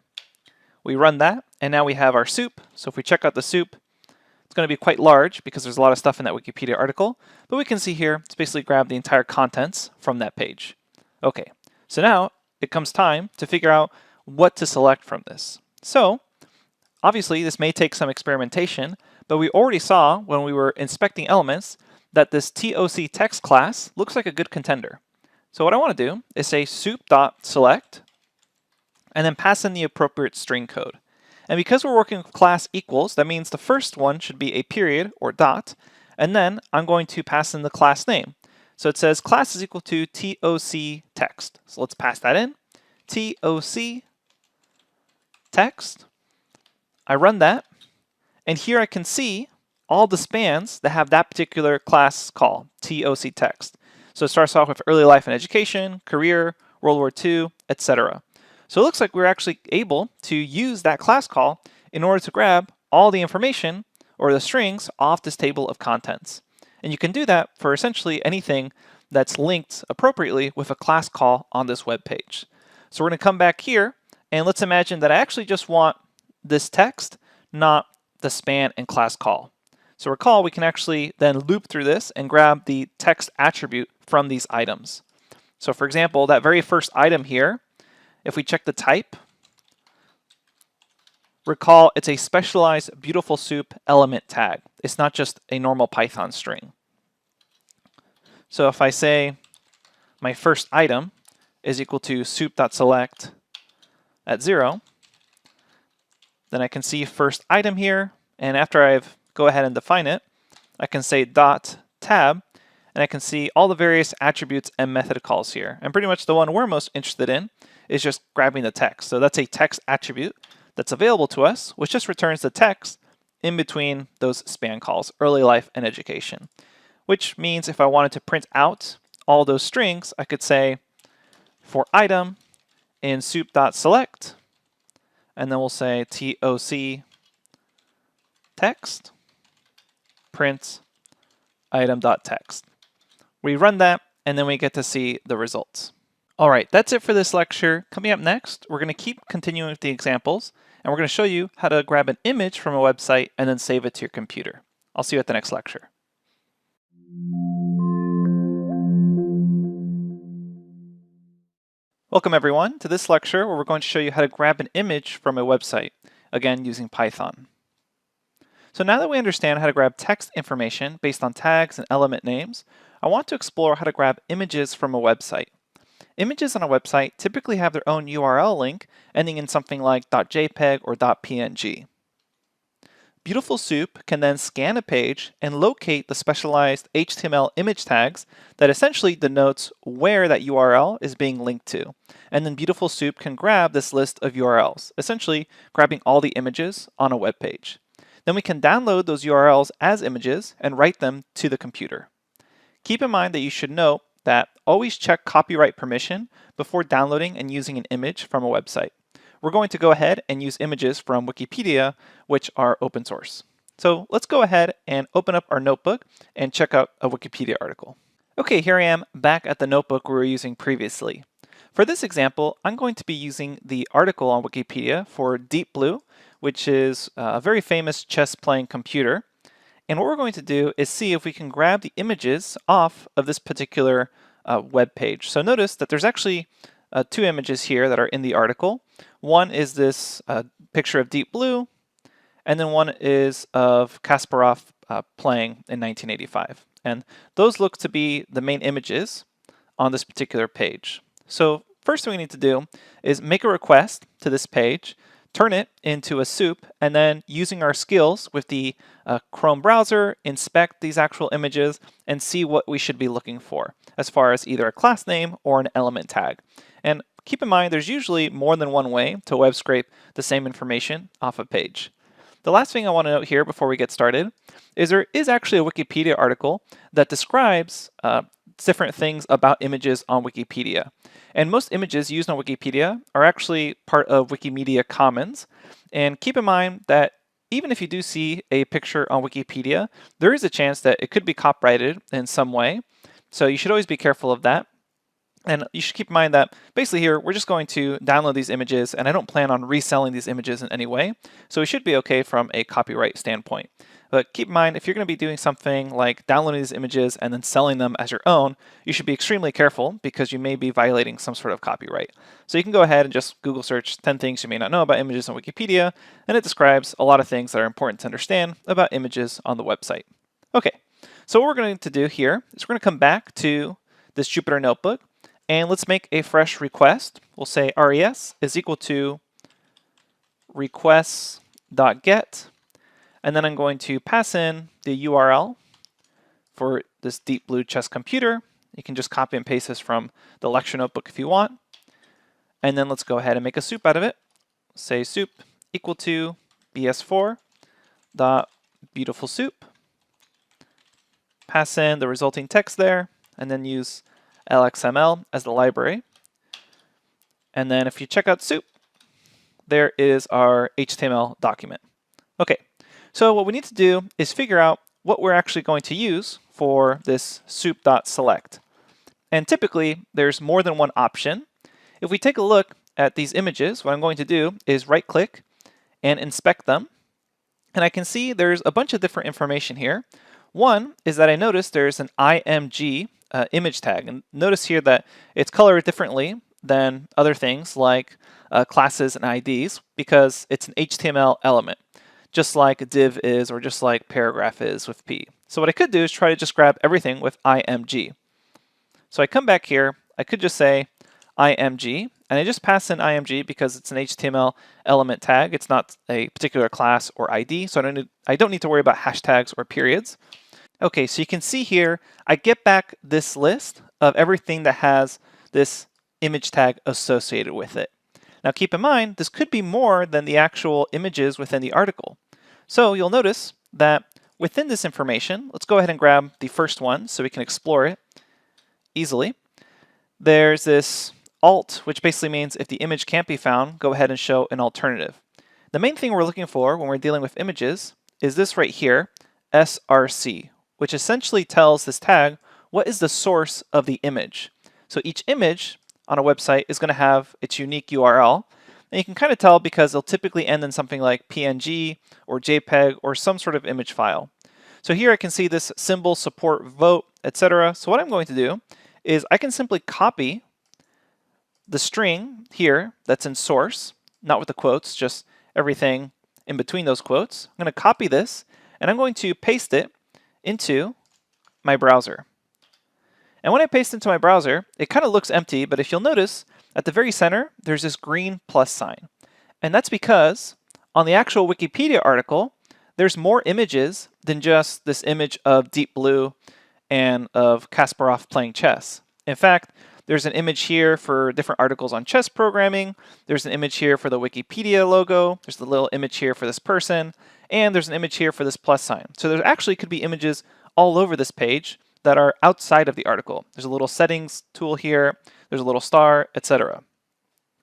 We run that, and now we have our soup. So if we check out the soup, it's going to be quite large because there's a lot of stuff in that Wikipedia article, but we can see here, it's basically grabbed the entire contents from that page. Okay, so now it comes time to figure out what to select from this. So obviously this may take some experimentation, but we already saw when we were inspecting elements that this TOC text class looks like a good contender. So what I want to do is say soup.select and then pass in the appropriate string code. And because we're working with class equals, that means the first one should be a period or dot, and then I'm going to pass in the class name. So it says class is equal to TOC text. So let's pass that in. TOC text. I run that, and here I can see all the spans that have that particular class call, TOC text. So it starts off with early life and education, career, World War II, etc. So it looks like we're actually able to use that class call in order to grab all the information or the strings off this table of contents. And you can do that for essentially anything that's linked appropriately with a class call on this web page. So we're going to come back here, and let's imagine that I actually just want this text, not the span and class call. So recall, we can actually then loop through this and grab the text attribute from these items. So for example, that very first item here, if we check the type, recall it's a specialized Beautiful Soup element tag. It's not just a normal Python string. So if I say my first item is equal to soup.select at 0, then I can see first item here, and after I've go ahead and define it, I can say dot tab, and I can see all the various attributes and method calls here. And pretty much the one we're most interested in is just grabbing the text. So that's a text attribute that's available to us, which just returns the text in between those span calls, early life and education. Which means if I wanted to print out all those strings, I could say for item in soup.select, and then we'll say TOC text print item.text. We run that, and then we get to see the results. All right, that's it for this lecture. Coming up next, we're going to keep continuing with the examples, and we're going to show you how to grab an image from a website and then save it to your computer. I'll see you at the next lecture. Welcome everyone to this lecture where we're going to show you how to grab an image from a website, again using Python. So now that we understand how to grab text information based on tags and element names, I want to explore how to grab images from a website. Images on a website typically have their own URL link ending in something like .jpeg or .png. Beautiful Soup can then scan a page and locate the specialized HTML image tags that essentially denotes where that URL is being linked to. And then Beautiful Soup can grab this list of URLs, essentially grabbing all the images on a web page. Then we can download those URLs as images and write them to the computer. Keep in mind that you should note that always check copyright permission before downloading and using an image from a website. We're going to go ahead and use images from Wikipedia, which are open source. So let's go ahead and open up our notebook and check out a Wikipedia article. Okay, here I am back at the notebook we were using previously. For this example, I'm going to be using the article on Wikipedia for Deep Blue, which is a very famous chess-playing computer. And what we're going to do is see if we can grab the images off of this particular web page. So notice that there's actually two images here that are in the article. One is this picture of Deep Blue, and then one is of Kasparov playing in 1985. And those look to be the main images on this particular page. So first thing we need to do is make a request to this page, turn it into a soup, and then using our skills with the Chrome browser, inspect these actual images and see what we should be looking for as far as either a class name or an element tag. And keep in mind, there's usually more than one way to web scrape the same information off a page. The last thing I want to note here before we get started is there is actually a Wikipedia article that describes different things about images on Wikipedia. And most images used on Wikipedia are actually part of Wikimedia Commons. And keep in mind that even if you do see a picture on Wikipedia, there is a chance that it could be copyrighted in some way. So you should always be careful of that. And you should keep in mind that basically here, we're just going to download these images, and I don't plan on reselling these images in any way. So we should be okay from a copyright standpoint. But keep in mind, if you're going to be doing something like downloading these images and then selling them as your own, you should be extremely careful because you may be violating some sort of copyright. So you can go ahead and just Google search 10 things you may not know about images on Wikipedia, and it describes a lot of things that are important to understand about images on the website. Okay, so what we're going to do here is we're going to come back to this Jupyter Notebook, and let's make a fresh request. We'll say res is equal to requests.get, and then I'm going to pass in the URL for this Deep Blue chess computer. You can just copy and paste this from the lecture notebook if you want. And then let's go ahead and make a soup out of it. Say soup equal to bs4.beautifulsoup. Pass in the resulting text there, and then use LXML as the library. And then if you check out soup, there is our HTML document. Okay, so what we need to do is figure out what we're actually going to use for this soup.select. And typically, there's more than one option. If we take a look at these images, what I'm going to do is right-click and inspect them. And I can see there's a bunch of different information here. One is that I noticed there's an IMG image tag. And notice here that it's colored differently than other things like classes and IDs because it's an HTML element, just like a div is or just like paragraph is with P. So what I could do is try to just grab everything with IMG. So I come back here, I could just say IMG, and I just pass in IMG because it's an HTML element tag. It's not a particular class or ID, so I don't need to worry about hashtags or periods. Okay, so you can see here, I get back this list of everything that has this image tag associated with it. Now keep in mind, this could be more than the actual images within the article. So you'll notice that within this information, let's go ahead and grab the first one so we can explore it easily. There's this alt, which basically means if the image can't be found, go ahead and show an alternative. The main thing we're looking for when we're dealing with images is this right here, SRC, which essentially tells this tag what is the source of the image. So each image on a website is going to have its unique URL, and you can kind of tell because they'll typically end in something like PNG or JPEG or some sort of image file. So here I can see this symbol, support, vote, etc. So what I'm going to do is I can simply copy the string here that's in source, not with the quotes, just everything in between those quotes. I'm going to copy this and I'm going to paste it into my browser. And when I paste into my browser, it kind of looks empty, but if you'll notice, at the very center, there's this green plus sign. And that's because on the actual Wikipedia article, there's more images than just this image of Deep Blue and of Kasparov playing chess. In fact, there's an image here for different articles on chess programming. There's an image here for the Wikipedia logo. There's the little image here for this person. And there's an image here for this plus sign. So there actually could be images all over this page that are outside of the article. There's a little settings tool here. There's a little star, etc.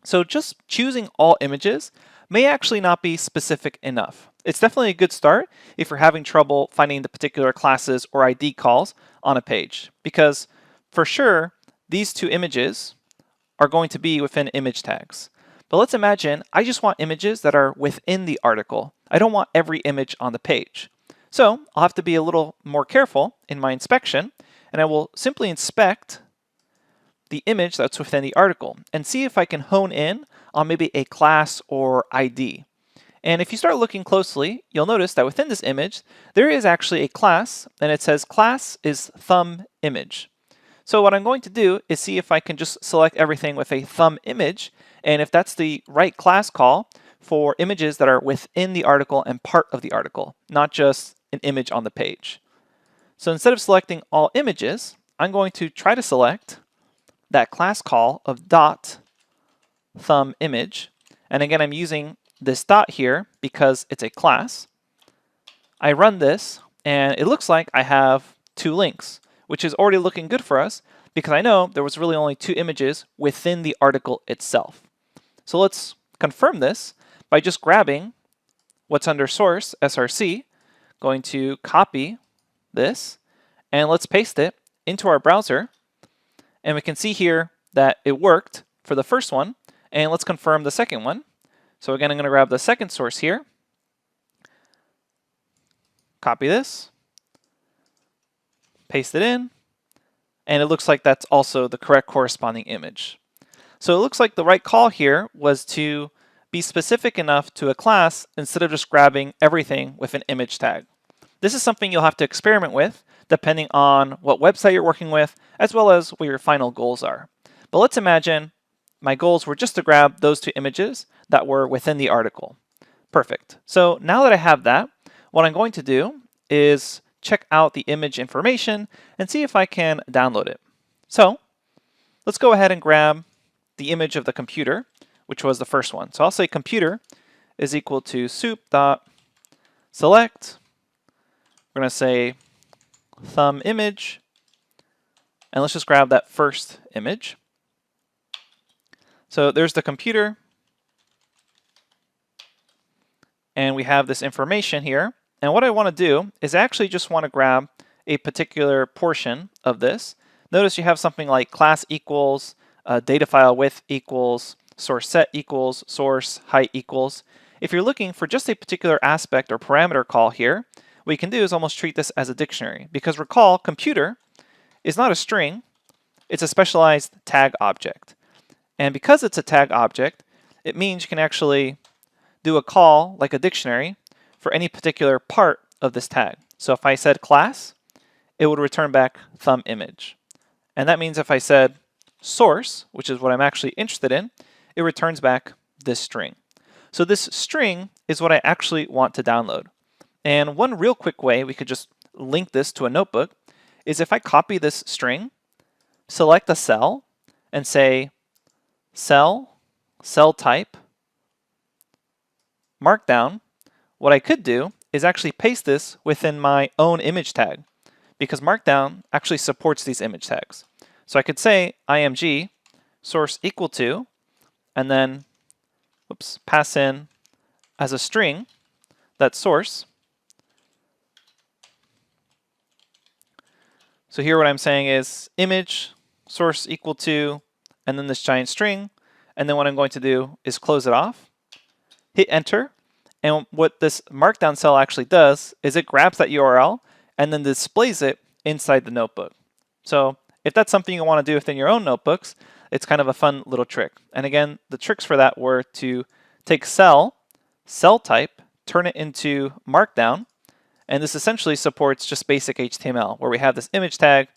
So just choosing all images may actually not be specific enough. It's definitely a good start if you're having trouble finding the particular classes or ID calls on a page, because for sure, these two images are going to be within image tags. But let's imagine I just want images that are within the article. I don't want every image on the page. So I'll have to be a little more careful in my inspection, and I will simply inspect the image that's within the article and see if I can hone in on maybe a class or ID. And if you start looking closely, you'll notice that within this image, there is actually a class, and it says class is thumb image. So what I'm going to do is see if I can just select everything with a thumb image, and if that's the right class call for images that are within the article and part of the article, not just an image on the page. So instead of selecting all images, I'm going to try to select that class call of dot thumb image. And again, I'm using this dot here because it's a class. I run this, and it looks like I have two links, which is already looking good for us because I know there was really only two images within the article itself. So let's confirm this by just grabbing what's under source, SRC, going to copy this, and let's paste it into our browser. And we can see here that it worked for the first one, and let's confirm the second one. So again, I'm going to grab the second source here, copy this, paste it in, and it looks like that's also the correct corresponding image. So it looks like the right call here was to be specific enough to a class instead of just grabbing everything with an image tag. This is something you'll have to experiment with depending on what website you're working with, as well as what your final goals are. But let's imagine my goals were just to grab those two images that were within the article. Perfect. So now that I have that, what I'm going to do is check out the image information and see if I can download it. So let's go ahead and grab the image of the computer, which was the first one. So I'll say computer is equal to soup.select. We're going to say thumb image, and let's just grab that first image. So there's the computer, and we have this information here. And what I want to do is actually just want to grab a particular portion of this. Notice you have something like class equals, data file width equals, source set equals, source height equals. If you're looking for just a particular aspect or parameter call here, what you can do is almost treat this as a dictionary, because recall, computer is not a string, it's a specialized tag object. And because it's a tag object, it means you can actually do a call like a dictionary for any particular part of this tag. So if I said class, it would return back thumb image. And that means if I said source, which is what I'm actually interested in, it returns back this string. So this string is what I actually want to download. And one real quick way we could just link this to a notebook is if I copy this string, select a cell, and say cell type, markdown, what I could do is actually paste this within my own image tag, because Markdown actually supports these image tags. So I could say img source equal to, and then pass in as a string that source. So here what I'm saying is image source equal to, and then this giant string, and then what I'm going to do is close it off, hit enter, and what this markdown cell actually does is it grabs that URL and then displays it inside the notebook. So if that's something you want to do within your own notebooks, it's kind of a fun little trick. And again, the tricks for that were to take cell type, turn it into markdown, and this essentially supports just basic HTML, where we have this image tag,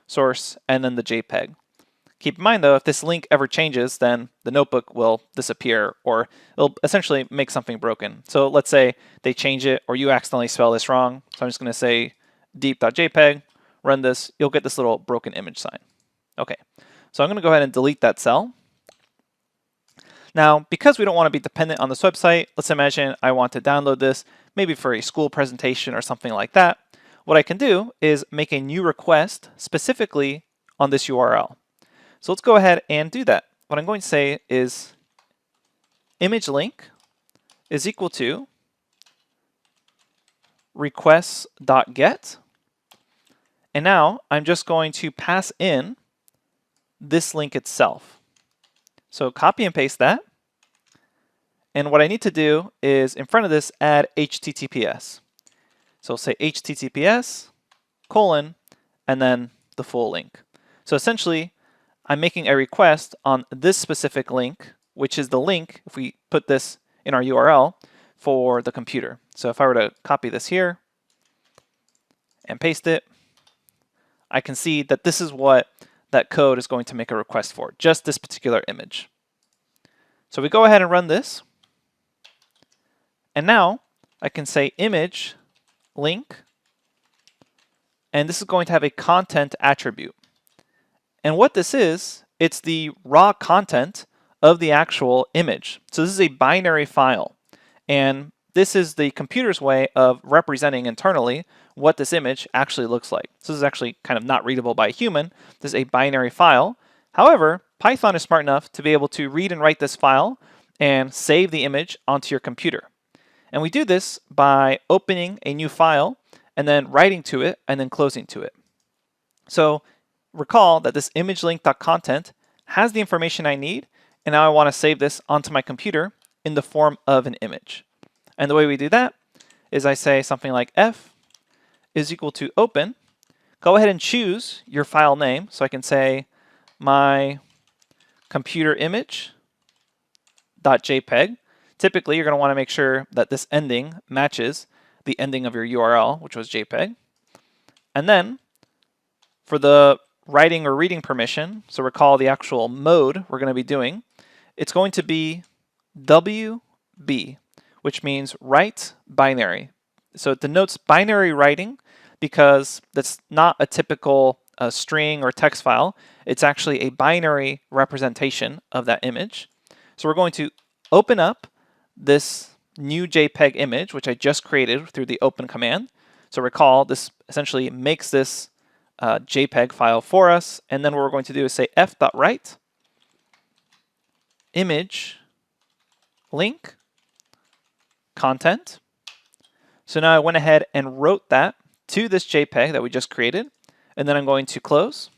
source, and then the JPEG. Keep in mind though, if this link ever changes, then the notebook will disappear, or it'll essentially make something broken. So let's say they change it, or you accidentally spell this wrong. So I'm just going to say deep.jpg, run this, you'll get this little broken image sign. Okay, so I'm going to go ahead and delete that cell. Now, because we don't want to be dependent on this website, let's imagine I want to download this, maybe for a school presentation or something like that. What I can do is make a new request specifically on this URL. So let's go ahead and do that. What I'm going to say is image link is equal to requests.get. And now I'm just going to pass in this link itself. So copy and paste that. And what I need to do is in front of this add HTTPS. So say HTTPS colon and then the full link. So essentially I'm making a request on this specific link, which is the link, if we put this in our URL, for the computer. So if I were to copy this here and paste it, I can see that this is what that code is going to make a request for, just this particular image. So we go ahead and run this. And now I can say image link, and this is going to have a content attribute. And what this is, it's the raw content of the actual image. So this is a binary file. And this is the computer's way of representing internally what this image actually looks like. So this is actually kind of not readable by a human. This is a binary file. However, Python is smart enough to be able to read and write this file and save the image onto your computer. And we do this by opening a new file and then writing to it and then closing to it. So recall that this imagelink.content has the information I need, and now I want to save this onto my computer in the form of an image. And the way we do that is I say something like f is equal to open. Go ahead and choose your file name. So I can say my computer image.jpg. Typically, you're going to want to make sure that this ending matches the ending of your URL, which was JPEG. And then for the writing or reading permission, so recall the actual mode we're going to be doing, it's going to be WB, which means write binary. So it denotes binary writing because that's not a typical string or text file. It's actually a binary representation of that image. So we're going to open up this new JPEG image, which I just created through the open command. So recall, this essentially makes this JPEG file for us, and then what we're going to do is say f.write, image link content. So now I went ahead and wrote that to this JPEG that we just created, and then I'm going to close.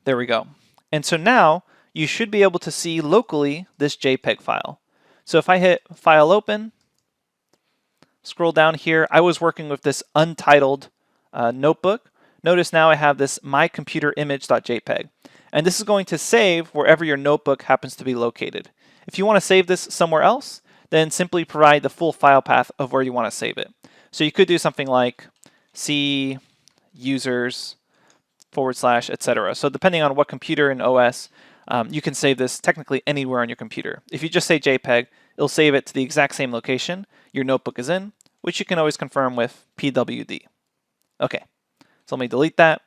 There we go. And so now you should be able to see locally this JPEG file. So if I hit File Open, scroll down here, I was working with this untitled notebook. Notice now I have this mycomputerimage.jpg. And this is going to save wherever your notebook happens to be located. If you want to save this somewhere else, then simply provide the full file path of where you want to save it. So you could do something like C users / etc. So depending on what computer and OS, you can save this technically anywhere on your computer. If you just say JPEG, it'll save it to the exact same location your notebook is in, which you can always confirm with pwd. Okay, so let me delete that.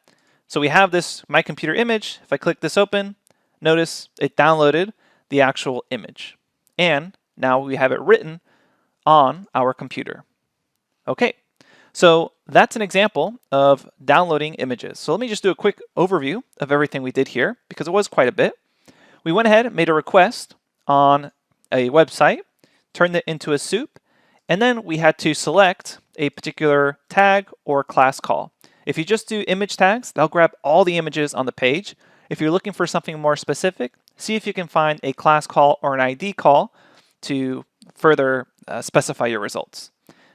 So we have this My Computer image. If I click this open, notice it downloaded the actual image. And now we have it written on our computer. Okay, so that's an example of downloading images. So let me just do a quick overview of everything we did here, because it was quite a bit. We went ahead and made a request on a website, turned it into a soup, and then we had to select a particular tag or class call. If you just do image tags, they'll grab all the images on the page. If you're looking for something more specific, see if you can find a class call or an ID call to further specify your results.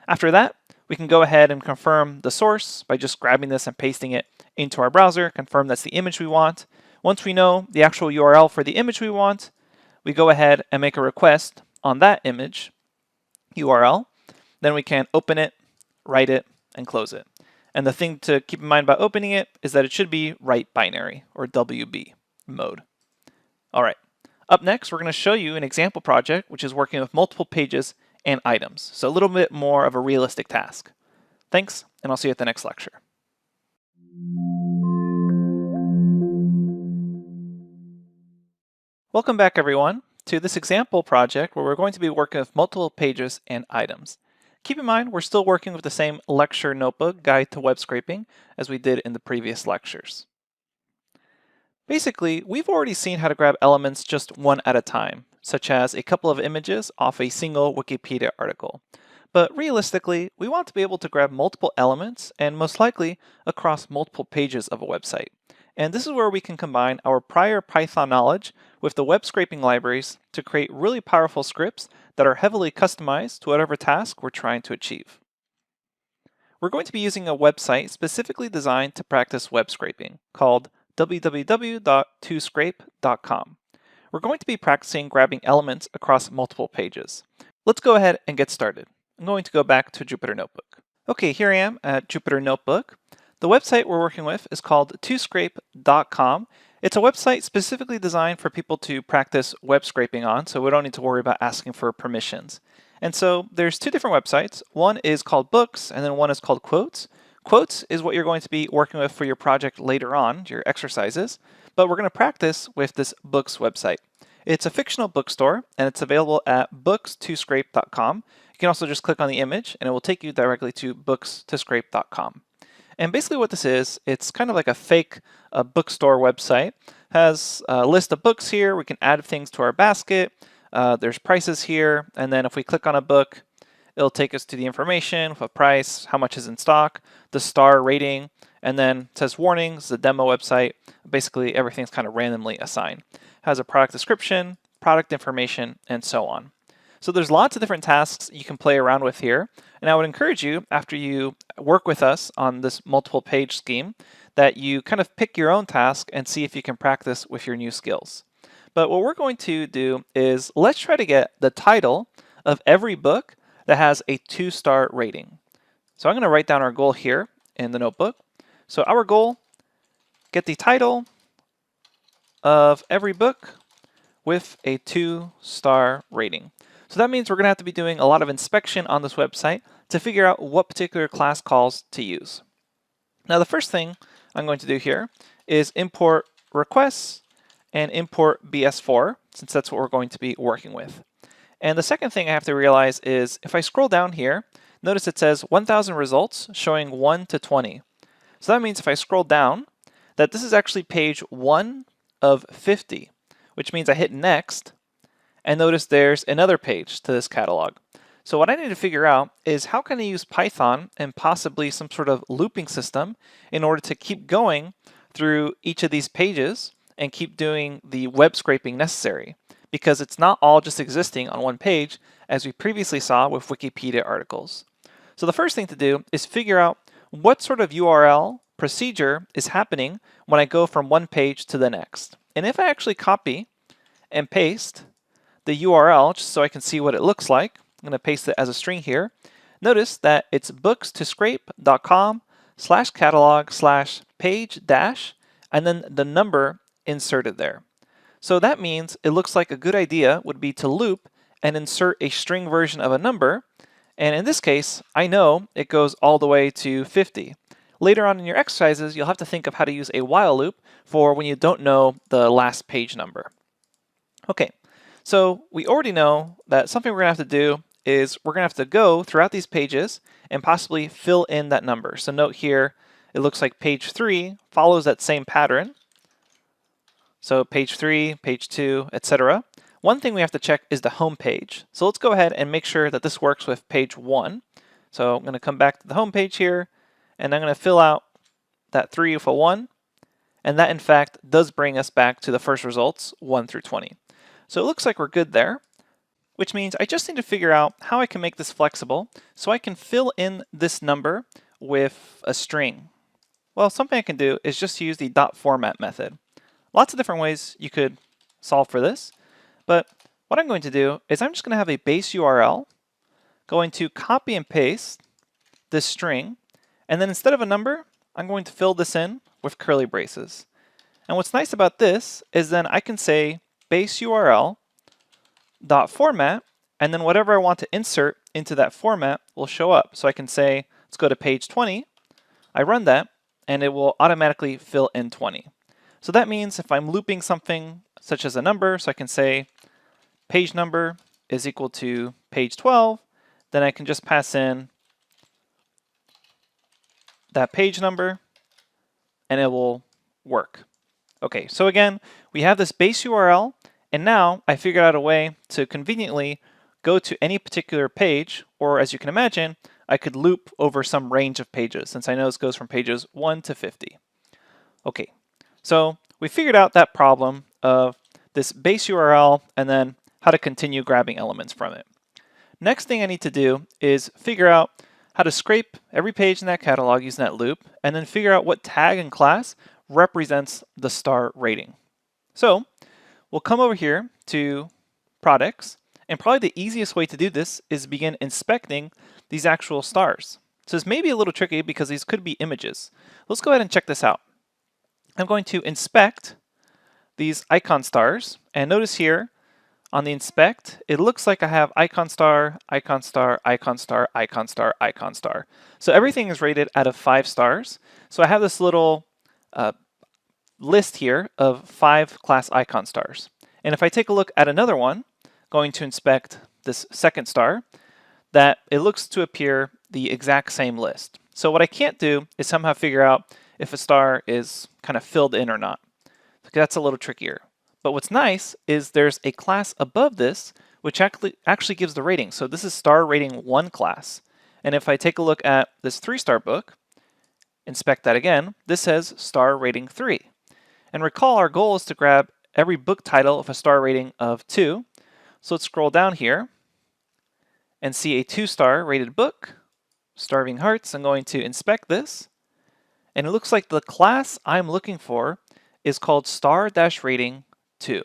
After that, we can go ahead and confirm the source by just grabbing this and pasting it into our browser, confirm that's the image we want. Once we know the actual URL for the image we want, we go ahead and make a request on that image URL. Then we can open it, write it, and close it. And the thing to keep in mind about opening it is that it should be write binary or WB mode. All right, up next, we're going to show you an example project which is working with multiple pages and items. So a little bit more of a realistic task. Thanks, and I'll see you at the next lecture. Welcome back, everyone, to this example project where we're going to be working with multiple pages and items. Keep in mind, we're still working with the same lecture notebook guide to web scraping as we did in the previous lectures. Basically, we've already seen how to grab elements just one at a time, such as a couple of images off a single Wikipedia article. But realistically, we want to be able to grab multiple elements and most likely across multiple pages of a website. And this is where we can combine our prior Python knowledge with the web scraping libraries to create really powerful scripts that are heavily customized to whatever task we're trying to achieve. We're going to be using a website specifically designed to practice web scraping called www.toscrape.com. We're going to be practicing grabbing elements across multiple pages. Let's go ahead and get started. I'm going to go back to Jupyter Notebook. Okay, here I am at Jupyter Notebook. The website we're working with is called toscrape.com. It's a website specifically designed for people to practice web scraping on, so we don't need to worry about asking for permissions. And so there's two different websites. One is called Books, and then one is called Quotes. Quotes is what you're going to be working with for your project later on, your exercises, but we're going to practice with this Books website. It's a fictional bookstore, and it's available at bookstoscrape.com. You can also just click on the image, and it will take you directly to bookstoscrape.com. And basically what this is, it's kind of like a fake bookstore website. It has a list of books here. We can add things to our basket. There's prices here, and then if we click on a book, it'll take us to the information, what price, how much is in stock, the star rating, and then it says warnings, the demo website. Basically, everything's kind of randomly assigned. It has a product description, product information, and so on. So there's lots of different tasks you can play around with here. And I would encourage you, after you work with us on this multiple page scheme, that you kind of pick your own task and see if you can practice with your new skills. But what we're going to do is let's try to get the title of every book that has a 2-star rating. So I'm going to write down our goal here in the notebook. So our goal, get the title of every book with a 2-star rating. So that means we're going to have to be doing a lot of inspection on this website to figure out what particular class calls to use. Now the first thing I'm going to do here is import requests and import BS4, since that's what we're going to be working with. And the second thing I have to realize is if I scroll down here, notice it says 1000 results showing 1 to 20. So that means if I scroll down, that this is actually page 1 of 50. which means I hit next, and notice there's another page to this catalog. So what I need to figure out is how can I use Python and possibly some sort of looping system in order to keep going through each of these pages and keep doing the web scraping necessary, because it's not all just existing on one page as we previously saw with Wikipedia articles. So the first thing to do is figure out what sort of URL procedure is happening when I go from one page to the next. And if I actually copy and paste the URL just so I can see what it looks like, I'm going to paste it as a string here. Notice that it's bookstoscrape.com/catalog/page dash and then the number inserted there. So that means it looks like a good idea would be to loop and insert a string version of a number. And in this case, I know it goes all the way to 50. Later on in your exercises, you'll have to think of how to use a while loop for when you don't know the last page number. Okay, so we already know that something we're going to have to do is we're going to have to go throughout these pages and possibly fill in that number. So note here, it looks like page 3 follows that same pattern. So page 3, page 2, etc. One thing we have to check is the home page. So let's go ahead and make sure that this works with page 1. So I'm going to come back to the home page here, and I'm going to fill out that 3 with a 1. And that, in fact, does bring us back to the first results, 1 through 20. So it looks like we're good there, which means I just need to figure out how I can make this flexible so I can fill in this number with a string. Well, something I can do is just use the .format method. Lots of different ways you could solve for this, but what I'm going to do is I'm just going to have a base URL, going to copy and paste this string, and then instead of a number, I'm going to fill this in with curly braces. And what's nice about this is then I can say base URL dot format, and then whatever I want to insert into that format will show up. So I can say, let's go to page 20. I run that, and it will automatically fill in 20. So that means if I'm looping something such as a number, so I can say page number is equal to page 12, then I can just pass in that page number, and it will work. Okay, so again, we have this base URL, and now I figured out a way to conveniently go to any particular page, or as you can imagine, I could loop over some range of pages, since I know this goes from pages 1 to 50. Okay, so we figured out that problem of this base URL and then how to continue grabbing elements from it. Next thing I need to do is figure out how to scrape every page in that catalog using that loop, and then figure out what tag and class represents the star rating. So we'll come over here to products, and probably the easiest way to do this is begin inspecting these actual stars. So this may be a little tricky because these could be images. Let's go ahead and check this out. I'm going to inspect these icon stars, and notice here on the inspect, it looks like I have icon star, icon star, icon star, icon star, icon star. So everything is rated out of 5 stars. So I have this little list here of 5 class icon stars. And if I take a look at another one, going to inspect this second star, that it looks to appear the exact same list. So what I can't do is somehow figure out if a star is kind of filled in or not. That's a little trickier. But what's nice is there's a class above this which actually gives the rating. So this is star rating 1 class. And if I take a look at this 3-star book, inspect that again, this says star rating 3. And recall our goal is to grab every book title with a star rating of 2. So let's scroll down here and see a 2-star rated book, Starving Hearts. I'm going to inspect this. And it looks like the class I'm looking for is called star-rating 2.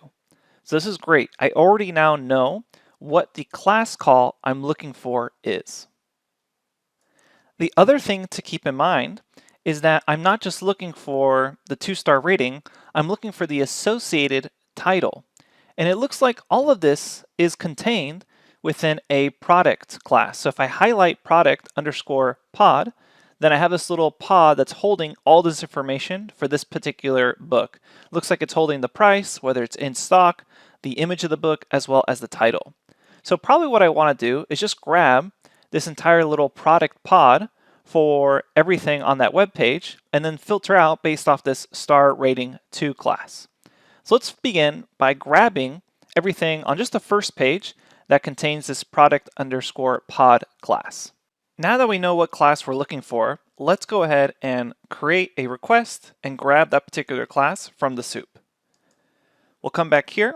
So this is great. I already now know what the class call I'm looking for is. The other thing to keep in mind is that I'm not just looking for the 2-star rating, I'm looking for the associated title. And it looks like all of this is contained within a product class. So if I highlight product underscore pod, then I have this little pod that's holding all this information for this particular book. Looks like it's holding the price, whether it's in stock, the image of the book, as well as the title. So probably what I want to do is just grab this entire little product pod for everything on that web page and then filter out based off this star rating 2 class. So let's begin by grabbing everything on just the first page that contains this product underscore pod class. Now that we know what class we're looking for, let's go ahead and create a request and grab that particular class from the soup. We'll come back here.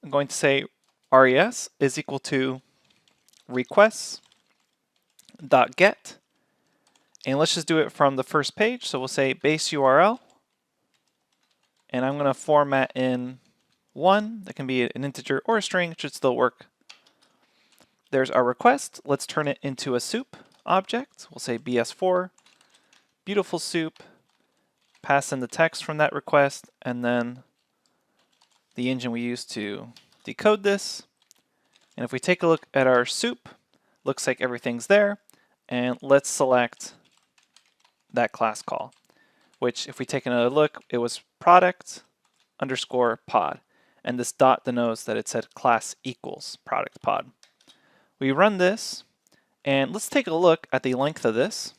I'm going to say res is equal to requests.get, and let's just do it from the first page. So we'll say base URL, and I'm going to format in 1. That can be an integer or a string, it should still work. There's our request. Let's turn it into a soup object. We'll say bs4, beautiful soup, pass in the text from that request, and then the engine we use to decode this. And if we take a look at our soup, looks like everything's there. And let's select that class call, which if we take another look, it was product underscore pod. And this dot denotes that it said class equals product pod. We run this, and let's take a look at the length of this.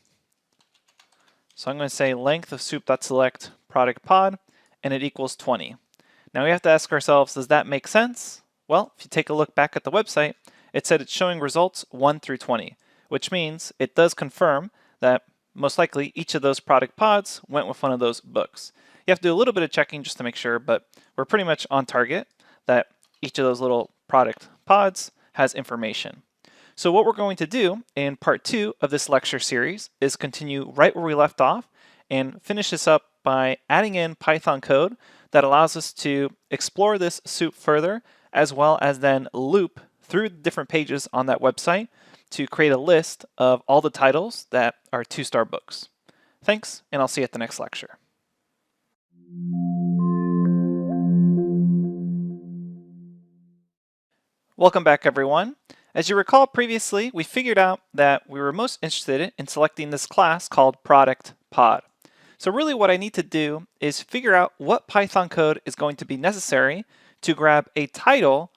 So I'm going to say length of soup.select product pod, and it equals 20. Now we have to ask ourselves, does that make sense? Well, if you take a look back at the website, it said it's showing results 1 through 20, which means it does confirm that most likely each of those product pods went with one of those books. You have to do a little bit of checking just to make sure, but we're pretty much on target that each of those little product pods has information. So what we're going to do in part 2 of this lecture series is continue right where we left off and finish this up by adding in Python code that allows us to explore this soup further, as well as then loop through the different pages on that website to create a list of all the titles that are 2-star books. Thanks, and I'll see you at the next lecture. Welcome back, everyone. As you recall previously, we figured out that we were most interested in selecting this class called product pod. So really what I need to do is figure out what Python code is going to be necessary to grab a title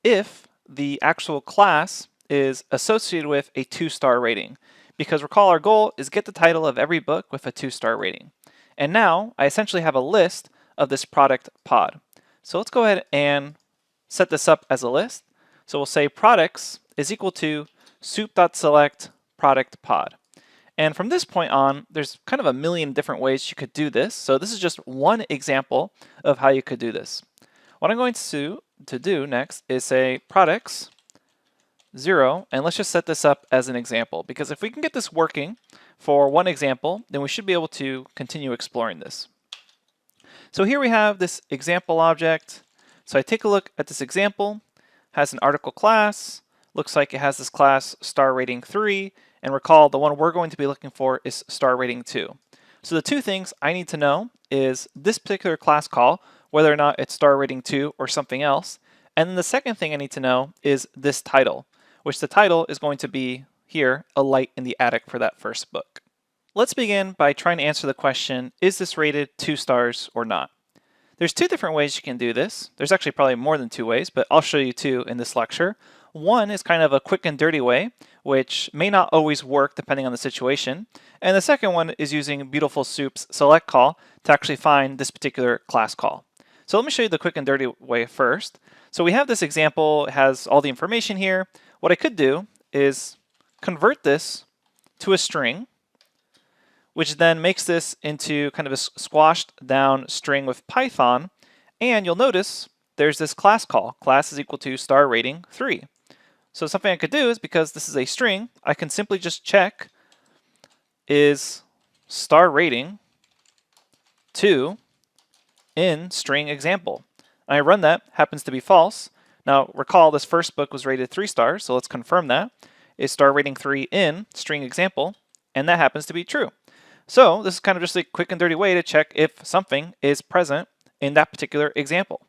if the actual class is associated with a 2-star rating. Because recall, our goal is get the title of every book with a 2-star rating. And now I essentially have a list of this product pod. So let's go ahead and set this up as a list. So we'll say products is equal to soup.select product pod. And from this point on, there's kind of a million different ways you could do this. So this is just one example of how you could do this. What I'm going to do next is say products 0, and let's just set this up as an example, because if we can get this working for one example, then we should be able to continue exploring this. So here we have this example object. So I take a look at this example, has an article class, looks like it has this class star rating 3, and recall the one we're going to be looking for is star rating 2. So the two things I need to know is this particular class call, whether or not it's star rating 2 or something else. And then the second thing I need to know is this title, which the title is going to be here, A Light in the Attic for that first book. Let's begin by trying to answer the question, is this rated 2 stars or not? There's 2 different ways you can do this. There's actually probably more than 2 ways, but I'll show you 2 in this lecture. One is kind of a quick and dirty way, which may not always work depending on the situation. And the second one is using Beautiful Soup's select call to actually find this particular class call. So let me show you the quick and dirty way first. So we have this example, it has all the information here. What I could do is convert this to a string, which then makes this into kind of a squashed down string with Python. And you'll notice there's this class call. Class is equal to star rating 3. So something I could do is, because this is a string, I can simply just check is star rating 2 in string example. And I run that, happens to be false. Now recall this first book was rated 3 stars, so let's confirm that. Is star rating 3 in string example, and that happens to be true. So this is kind of just a quick and dirty way to check if something is present in that particular example.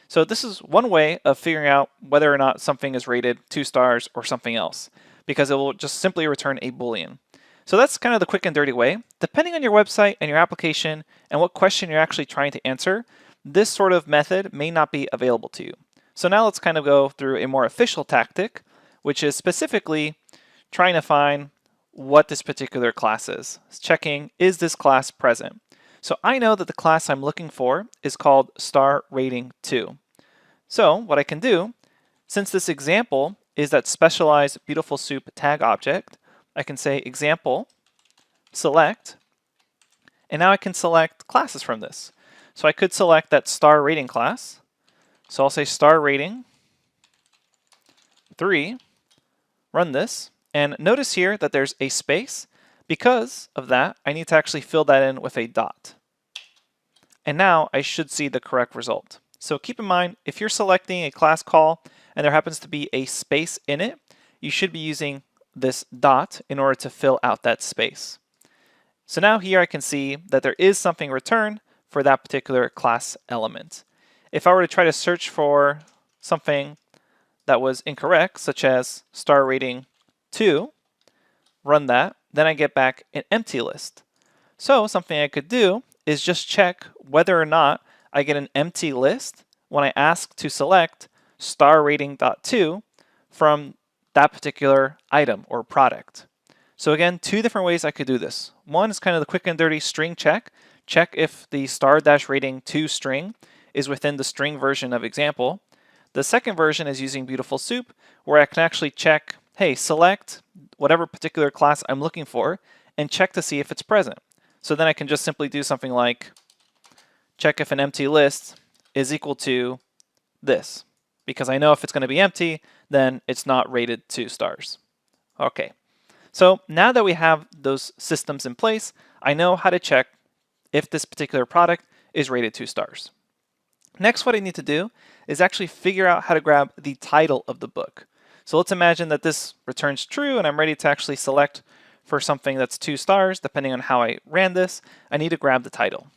So this is one way of figuring out whether or not something is rated 2 stars or something else, because it will just simply return a Boolean. So that's kind of the quick and dirty way. Depending on your website and your application and what question you're actually trying to answer, this sort of method may not be available to you. So now let's kind of go through a more official tactic, which is specifically trying to find what this particular class is. It's checking, is this class present? So I know that the class I'm looking for is called star rating 2. So what I can do, since this example is that specialized Beautiful Soup tag object, I can say example select, and now I can select classes from this. So I could select that star rating class. So I'll say star rating 3, run this, and notice here that there's a space. Because of that, I need to actually fill that in with a dot. And now I should see the correct result. So keep in mind, if you're selecting a class call and there happens to be a space in it, you should be using this dot in order to fill out that space. So now here I can see that there is something returned for that particular class element. If I were to try to search for something that was incorrect, such as star rating 2, run that, then I get back an empty list. So something I could do is just check whether or not I get an empty list when I ask to select star rating.2 from that particular item or product. So again, two different ways I could do this. One is kind of the quick and dirty string check. Check if the star-rating2 string is within the string version of example. The second version is using Beautiful Soup, where I can actually check, hey, select whatever particular class I'm looking for and check to see if it's present. So then I can just simply do something like check if an empty list is equal to this. Because I know if it's going to be empty, then it's not rated 2 stars. Okay, so now that we have those systems in place, I know how to check if this particular product is rated 2 stars. Next, what I need to do is actually figure out how to grab the title of the book. So let's imagine that this returns true and I'm ready to actually select for something that's 2 stars, depending on how I ran this. I need to grab the title.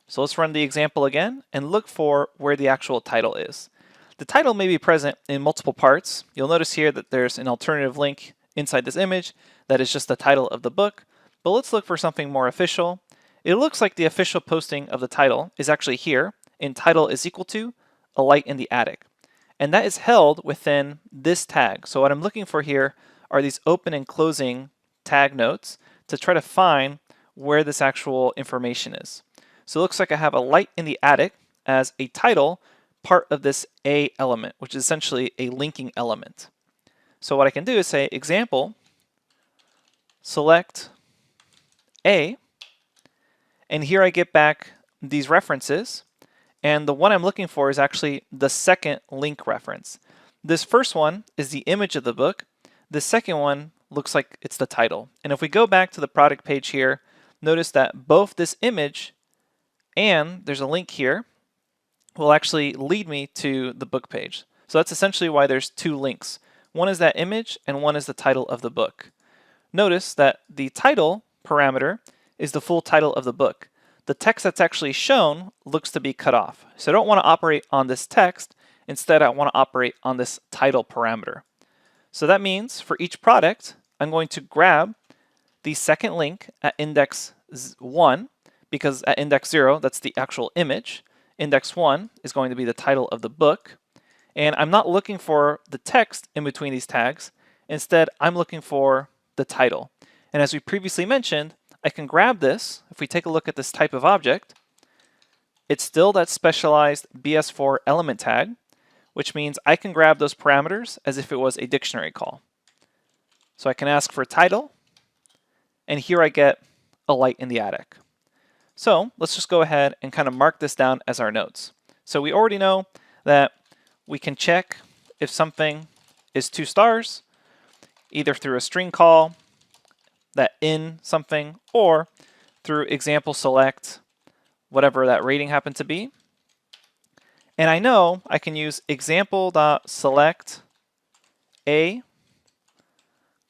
So let's run the example again and look for where the actual title is. The title may be present in multiple parts. You'll notice here that there's an alternative link inside this image that is just the title of the book, but let's look for something more official. It looks like the official posting of the title is actually here, in title is equal to a light in the attic. And that is held within this tag. So what I'm looking for here are these open and closing tag notes to try to find where this actual information is. So it looks like I have a light in the attic as a title part of this A element, which is essentially a linking element. So what I can do is say example, select A, and here I get back these references, and the one I'm looking for is actually the second link reference. This first one is the image of the book. The second one looks like it's the title. And if we go back to the product page here, notice that both this image and there's a link here will actually lead me to the book page. So that's essentially why there's two links. One is that image and one is the title of the book. Notice that the title parameter is the full title of the book. The text that's actually shown looks to be cut off. So I don't want to operate on this text. Instead, I want to operate on this title parameter. So that means for each product, I'm going to grab the second link at index 1, because at index 0, that's the actual image. Index 1 is going to be the title of the book. And I'm not looking for the text in between these tags. Instead, I'm looking for the title. And as we previously mentioned, I can grab this. If we take a look at this type of object, it's still that specialized BS4 element tag, which means I can grab those parameters as if it was a dictionary call. So I can ask for title, and here I get a light in the attic. So let's just go ahead and kind of mark this down as our notes. So we already know that we can check if something is 2 stars, either through a string call, that in something, or through example select, whatever that rating happened to be. And I know I can use example.select A,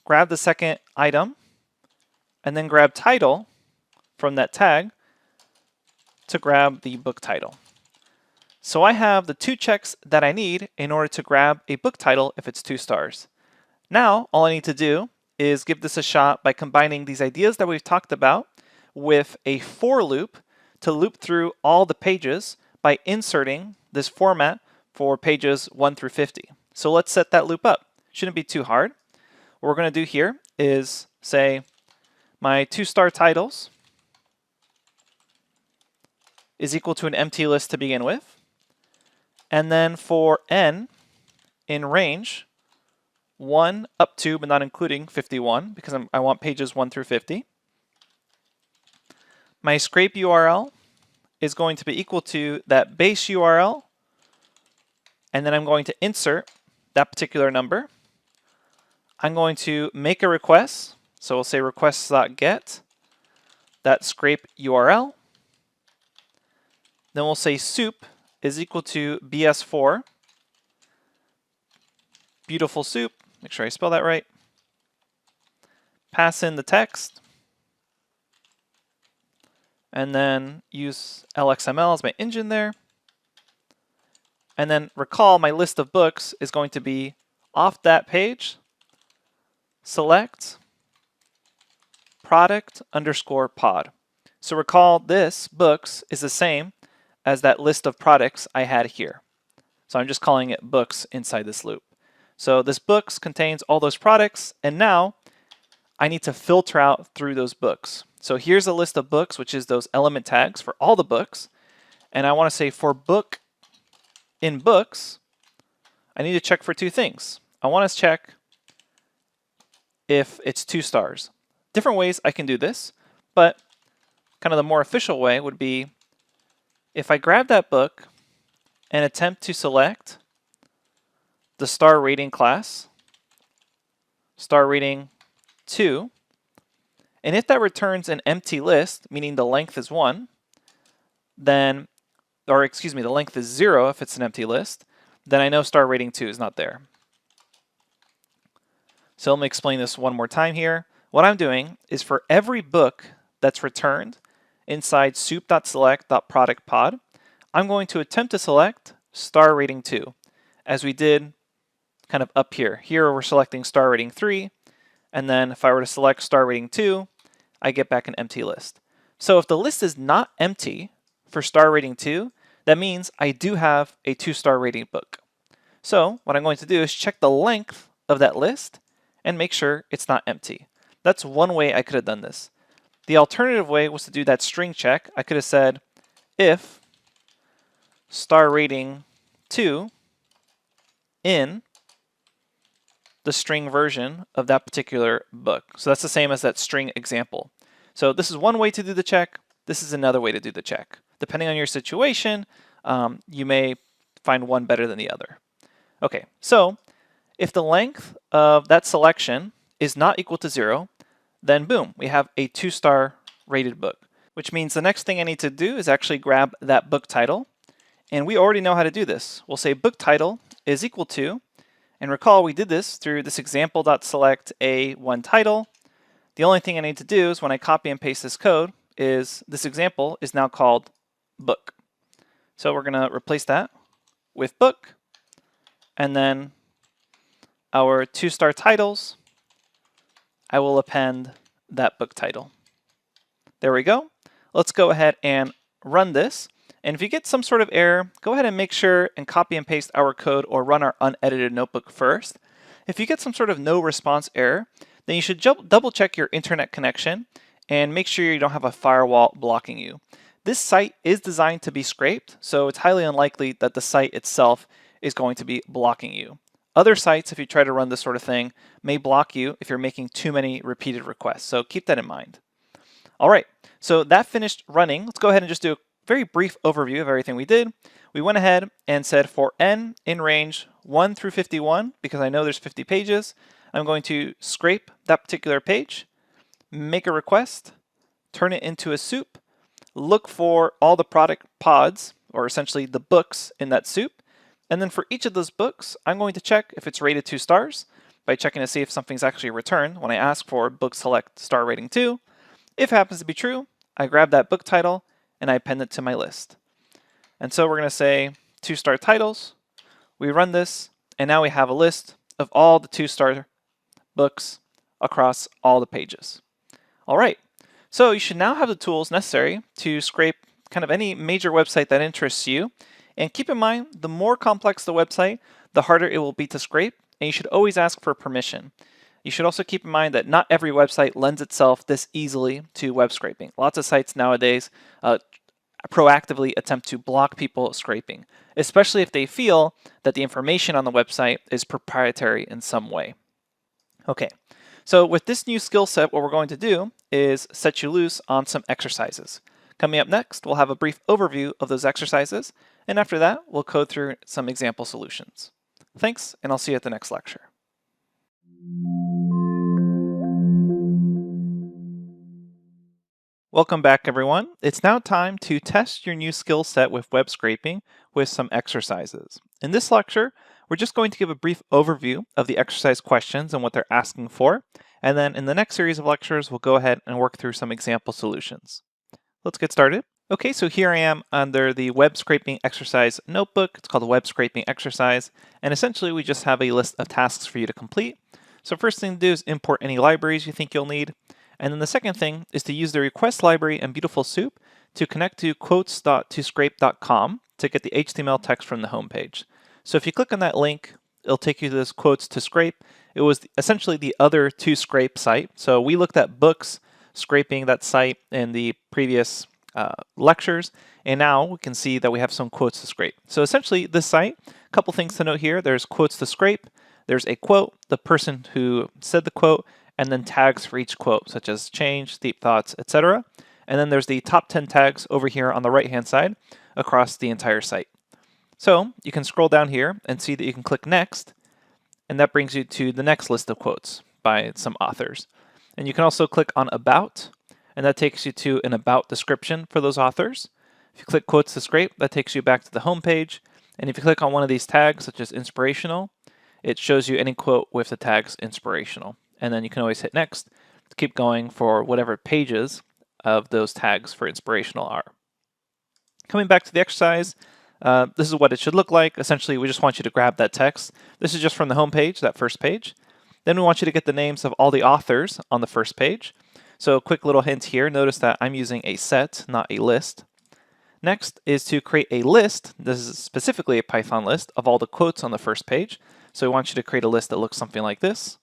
grab the second item, and then grab title from that tag to grab the book title. So I have the 2 checks that I need in order to grab a book title if it's 2 stars. Now, all I need to do is give this a shot by combining these ideas that we've talked about with a for loop to loop through all the pages by inserting this format for pages 1 through 50. So let's set that loop up. Shouldn't be too hard. What we're going to do here is say my 2 star titles is equal to an empty list to begin with. And then for n in range, 1 up to, but not including 51, because I want pages 1 through 50. My scrape URL is going to be equal to that base URL, and then I'm going to insert that particular number. I'm going to make a request, so we'll say request.get that scrape URL. Then we'll say soup is equal to bs4, beautiful soup, make sure I spell that right. Pass in the text, and then use LXML as my engine there. And then recall my list of books is going to be off that page, select product underscore pod. So recall this books is the same as that list of products I had here. So I'm just calling it books inside this loop. So this books contains all those products, and now I need to filter out through those books. So here's a list of books, which is those element tags for all the books. And I want to say for book in books, I need to check for two things. I want to check if it's 2 stars. Different ways I can do this, but kind of the more official way would be if I grab that book and attempt to select the star rating class, star rating 2, and if that returns an empty list, meaning the length is 1, then, or excuse me, the length is 0 if it's an empty list, then I know star rating 2 is not there. So let me explain this one more time here. What I'm doing is for every book that's returned inside soup.select.productPod, I'm going to attempt to select star rating 2, as we did kind of up here. Here we're selecting star rating 3, and then if I were to select star rating 2, I get back an empty list. So if the list is not empty for star rating 2, that means I do have a 2-star rating book. So what I'm going to do is check the length of that list and make sure it's not empty. That's one way I could have done this. The alternative way was to do that string check. I could have said if star rating 2 in the string version of that particular book. So that's the same as that string example. So this is one way to do the check. This is another way to do the check. Depending on your situation, you may find one better than the other. Okay, so if the length of that selection is not equal to 0, then boom, we have a 2-star rated book, which means the next thing I need to do is actually grab that book title. And we already know how to do this. We'll say book title is equal to, and recall we did this through this example.select a1 title. The only thing I need to do is when I copy and paste this code is this example is now called book. So we're going to replace that with book, and then our 2-star titles, I will append that book title. There we go. Let's go ahead and run this. And if you get some sort of error, go ahead and make sure and copy and paste our code or run our unedited notebook first. If you get some sort of no response error, then you should double check your internet connection and make sure you don't have a firewall blocking you. This site is designed to be scraped, so it's highly unlikely that the site itself is going to be blocking you. Other sites, if you try to run this sort of thing, may block you if you're making too many repeated requests, so keep that in mind. All right, so that finished running. Let's go ahead and just do a very brief overview of everything we did. We went ahead and said for n in range 1 through 51, because I know there's 50 pages, I'm going to scrape that particular page, make a request, turn it into a soup, look for all the product pods, or essentially the books in that soup, and then for each of those books, I'm going to check if it's rated 2 stars by checking to see if something's actually returned when I ask for book select star rating 2. If it happens to be true, I grab that book title and I append it to my list. And so we're going to say 2-star titles. We run this, and now we have a list of all the 2-star books across all the pages. All right, so you should now have the tools necessary to scrape kind of any major website that interests you. And keep in mind, the more complex the website, the harder it will be to scrape, and you should always ask for permission. You should also keep in mind that not every website lends itself this easily to web scraping. Lots of sites nowadays proactively attempt to block people scraping, especially if they feel that the information on the website is proprietary in some way. Okay, so with this new skill set, what we're going to do is set you loose on some exercises. Coming up next, we'll have a brief overview of those exercises, and after that, we'll code through some example solutions. Thanks, and I'll see you at the next lecture. Welcome back, everyone. It's now time to test your new skill set with web scraping with some exercises. In this lecture, we're just going to give a brief overview of the exercise questions and what they're asking for, and then in the next series of lectures, we'll go ahead and work through some example solutions. Let's get started. Okay, so here I am under the web scraping exercise notebook. It's called the web scraping exercise, and essentially we just have a list of tasks for you to complete. So first thing to do is import any libraries you think you'll need. And then the second thing is to use the request library in Beautiful Soup to connect to quotes.toscrape.com to get the HTML text from the home page. So if you click on that link, it'll take you to this Quotes to Scrape. It was essentially the other ToScrape site. So we looked at books scraping that site in the previous lectures, and now we can see that we have some quotes to scrape. So essentially this site, a couple things to note here. There's quotes to scrape, there's a quote, the person who said the quote, and then tags for each quote, such as change, deep thoughts, etc. And then there's the top 10 tags over here on the right-hand side across the entire site. So you can scroll down here and see that you can click next, and that brings you to the next list of quotes by some authors. And you can also click on about, and that takes you to an about description for those authors. If you click quotes to scrape, that takes you back to the home page. And if you click on one of these tags, such as inspirational, it shows you any quote with the tags inspirational. And then you can always hit next to keep going for whatever pages of those tags for inspirational are. Coming back to the exercise, this is what it should look like. Essentially, we just want you to grab that text. This is just from the home page, that first page. Then we want you to get the names of all the authors on the first page. So a quick little hint here, notice that I'm using a set, not a list. Next is to create a list. This is specifically a Python list of all the quotes on the first page. So we want you to create a list that looks something like this.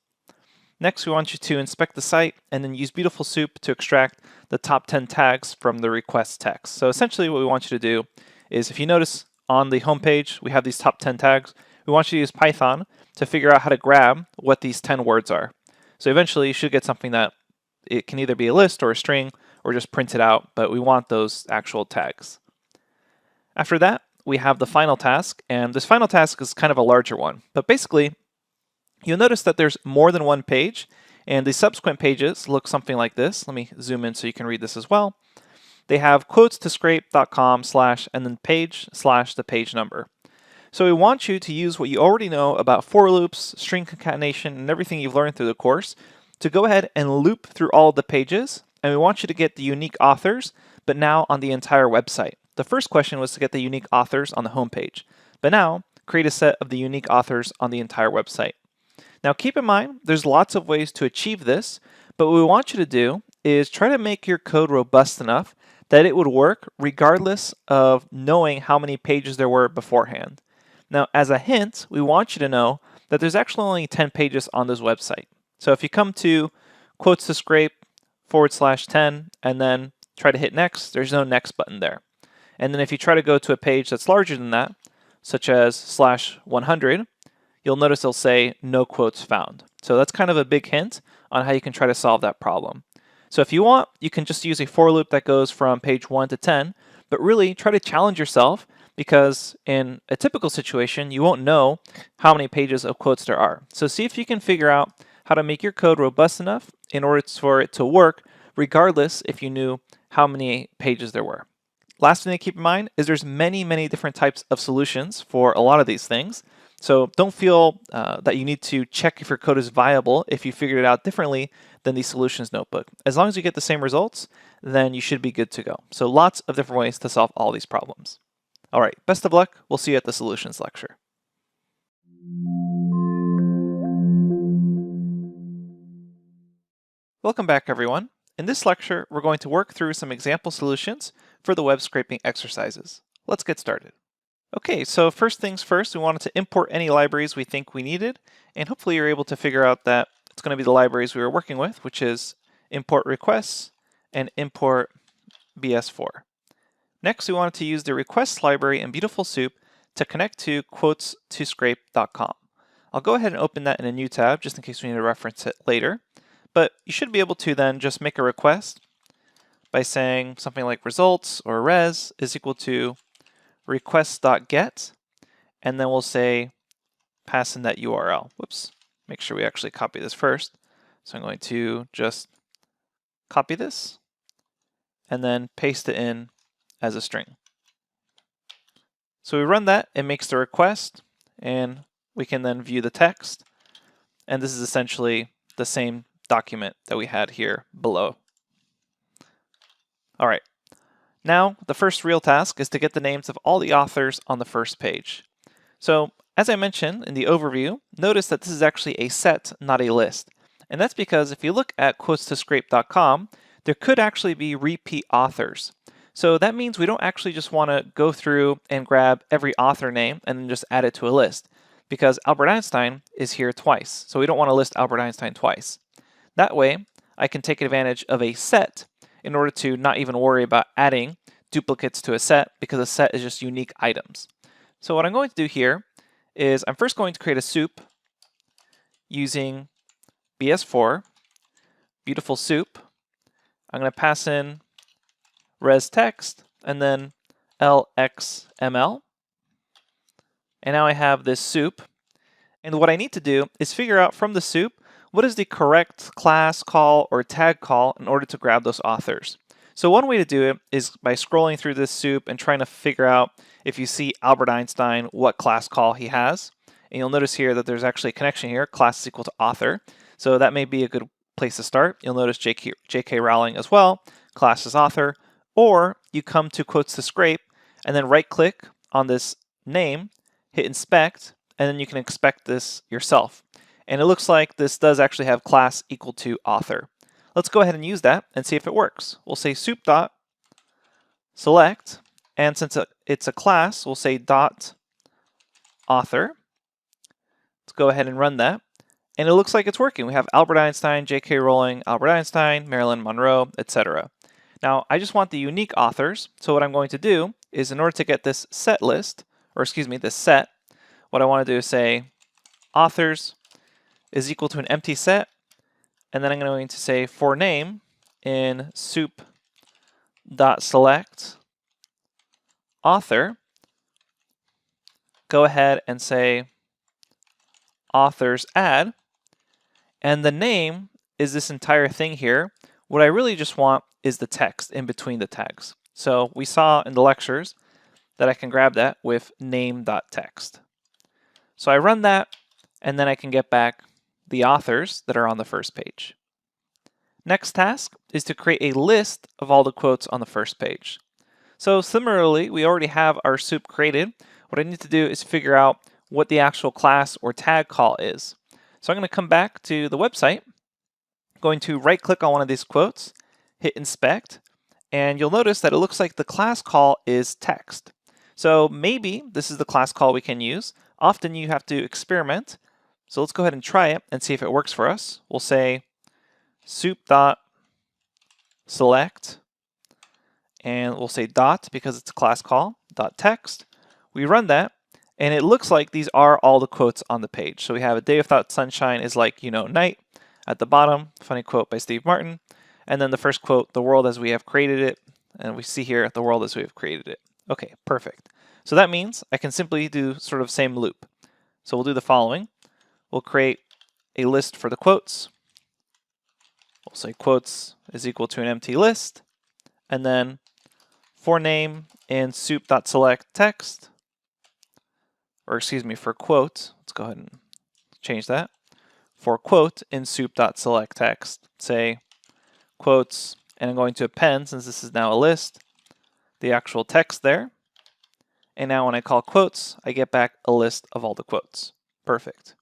Next, we want you to inspect the site and then use Beautiful Soup to extract the top 10 tags from the request text. So essentially what we want you to do is, if you notice on the home page, we have these top 10 tags. We want you to use Python to figure out how to grab what these 10 words are. So eventually you should get something that it can either be a list or a string or just print it out, but we want those actual tags. After that, we have the final task, and this final task is kind of a larger one. But basically, you'll notice that there's more than one page, and the subsequent pages look something like this. Let me zoom in so you can read this as well. They have quotes-to-scrape.com / and then page / the page number. So we want you to use what you already know about for loops, string concatenation, and everything you've learned through the course to go ahead and loop through all the pages, and we want you to get the unique authors, but now on the entire website. The first question was to get the unique authors on the home page, but now create a set of the unique authors on the entire website. Now keep in mind, there's lots of ways to achieve this, but what we want you to do is try to make your code robust enough that it would work regardless of knowing how many pages there were beforehand. Now, as a hint, we want you to know that there's actually only 10 pages on this website. So if you come to quotes to scrape /10 and then try to hit next, there's no next button there. And then if you try to go to a page that's larger than that, such as /100, you'll notice it'll say no quotes found. So that's kind of a big hint on how you can try to solve that problem. So if you want, you can just use a for loop that goes from page 1 to 10, but really try to challenge yourself, because in a typical situation, you won't know how many pages of quotes there are. So see if you can figure out how to make your code robust enough in order for it to work, regardless if you knew how many pages there were. Last thing to keep in mind is there's many different types of solutions for a lot of these things. So don't feel that you need to check if your code is viable if you figured it out differently than the solutions notebook. As long as you get the same results, then you should be good to go. So lots of different ways to solve all these problems. All right, best of luck. We'll see you at the solutions lecture. Welcome back, everyone. In this lecture, we're going to work through some example solutions for the web scraping exercises. Let's get started. Okay, so first things first, we wanted to import any libraries we think we needed, and hopefully you're able to figure out that it's going to be the libraries we were working with, which is import requests and import BS4. Next, we wanted to use the requests library in Beautiful Soup to connect to quotes2scrape.com. I'll go ahead and open that in a new tab just in case we need to reference it later. But you should be able to then just make a request by saying something like results or res is equal to request.get, and then we'll say pass in that URL. Whoops, make sure we actually copy this first. So I'm going to just copy this and then paste it in as a string. So we run that, it makes the request, and we can then view the text. And this is essentially the same document that we had here below. All right, now the first real task is to get the names of all the authors on the first page. So as I mentioned in the overview, notice that this is actually a set, not a list. And that's because if you look at quotes2scrape.com, there could actually be repeat authors. So that means we don't actually just want to go through and grab every author name and then just add it to a list, because Albert Einstein is here twice. So we don't want to list Albert Einstein twice. That way, I can take advantage of a set in order to not even worry about adding duplicates to a set, because a set is just unique items. So what I'm going to do here is I'm first going to create a soup using BS4, Beautiful Soup. I'm going to pass in res text and then LXML. And now I have this soup. And what I need to do is figure out from the soup what is the correct class call or tag call in order to grab those authors. So one way to do it is by scrolling through this soup and trying to figure out, if you see Albert Einstein, what class call he has. And you'll notice here that there's actually a connection here, class is equal to author. So that may be a good place to start. You'll notice J.K. Rowling as well, class is author. Or you come to Quotes2Scrape and then right click on this name, hit inspect, and then you can inspect this yourself. And it looks like this does actually have class equal to author. Let's go ahead and use that and see if it works. We'll say soup.select, and since it's a class, we'll say dot author. Let's go ahead and run that. And it looks like it's working. We have Albert Einstein, J.K. Rowling, Albert Einstein, Marilyn Monroe, etc. Now, I just want the unique authors. So what I'm going to do is, in order to get this set list, or excuse me, this set, what I want to do is say authors is equal to an empty set, and then I'm going to say for name in soup.select author, go ahead and say authors add, and the name is this entire thing here. What I really just want is the text in between the tags. So we saw in the lectures that I can grab that with name.text. So I run that, and then I can get back the authors that are on the first page. Next task is to create a list of all the quotes on the first page. So similarly, we already have our soup created. What I need to do is figure out what the actual class or tag call is. So I'm going to come back to the website, I'm going to right click on one of these quotes, hit inspect, and you'll notice that it looks like the class call is text. So maybe this is the class call we can use. Often you have to experiment. So let's go ahead and try it and see if it works for us. We'll say soup.select, and we'll say dot because it's a class call, dot text. We run that, and it looks like these are all the quotes on the page. So we have a day without sunshine is like, night. At the bottom, funny quote by Steve Martin. And then the first quote, the world as we have created it. And we see here, the world as we have created it. Okay, perfect. So that means I can simply do sort of same loop. So we'll do the following. We'll create a list for the quotes. We'll say quotes is equal to an empty list. And then for name in soup.select text, or excuse me, for quote, let's go ahead and change that. For quote in soup.select text, say quotes, and I'm going to append, since this is now a list, the actual text there. And now when I call quotes, I get back a list of all the quotes. Perfect.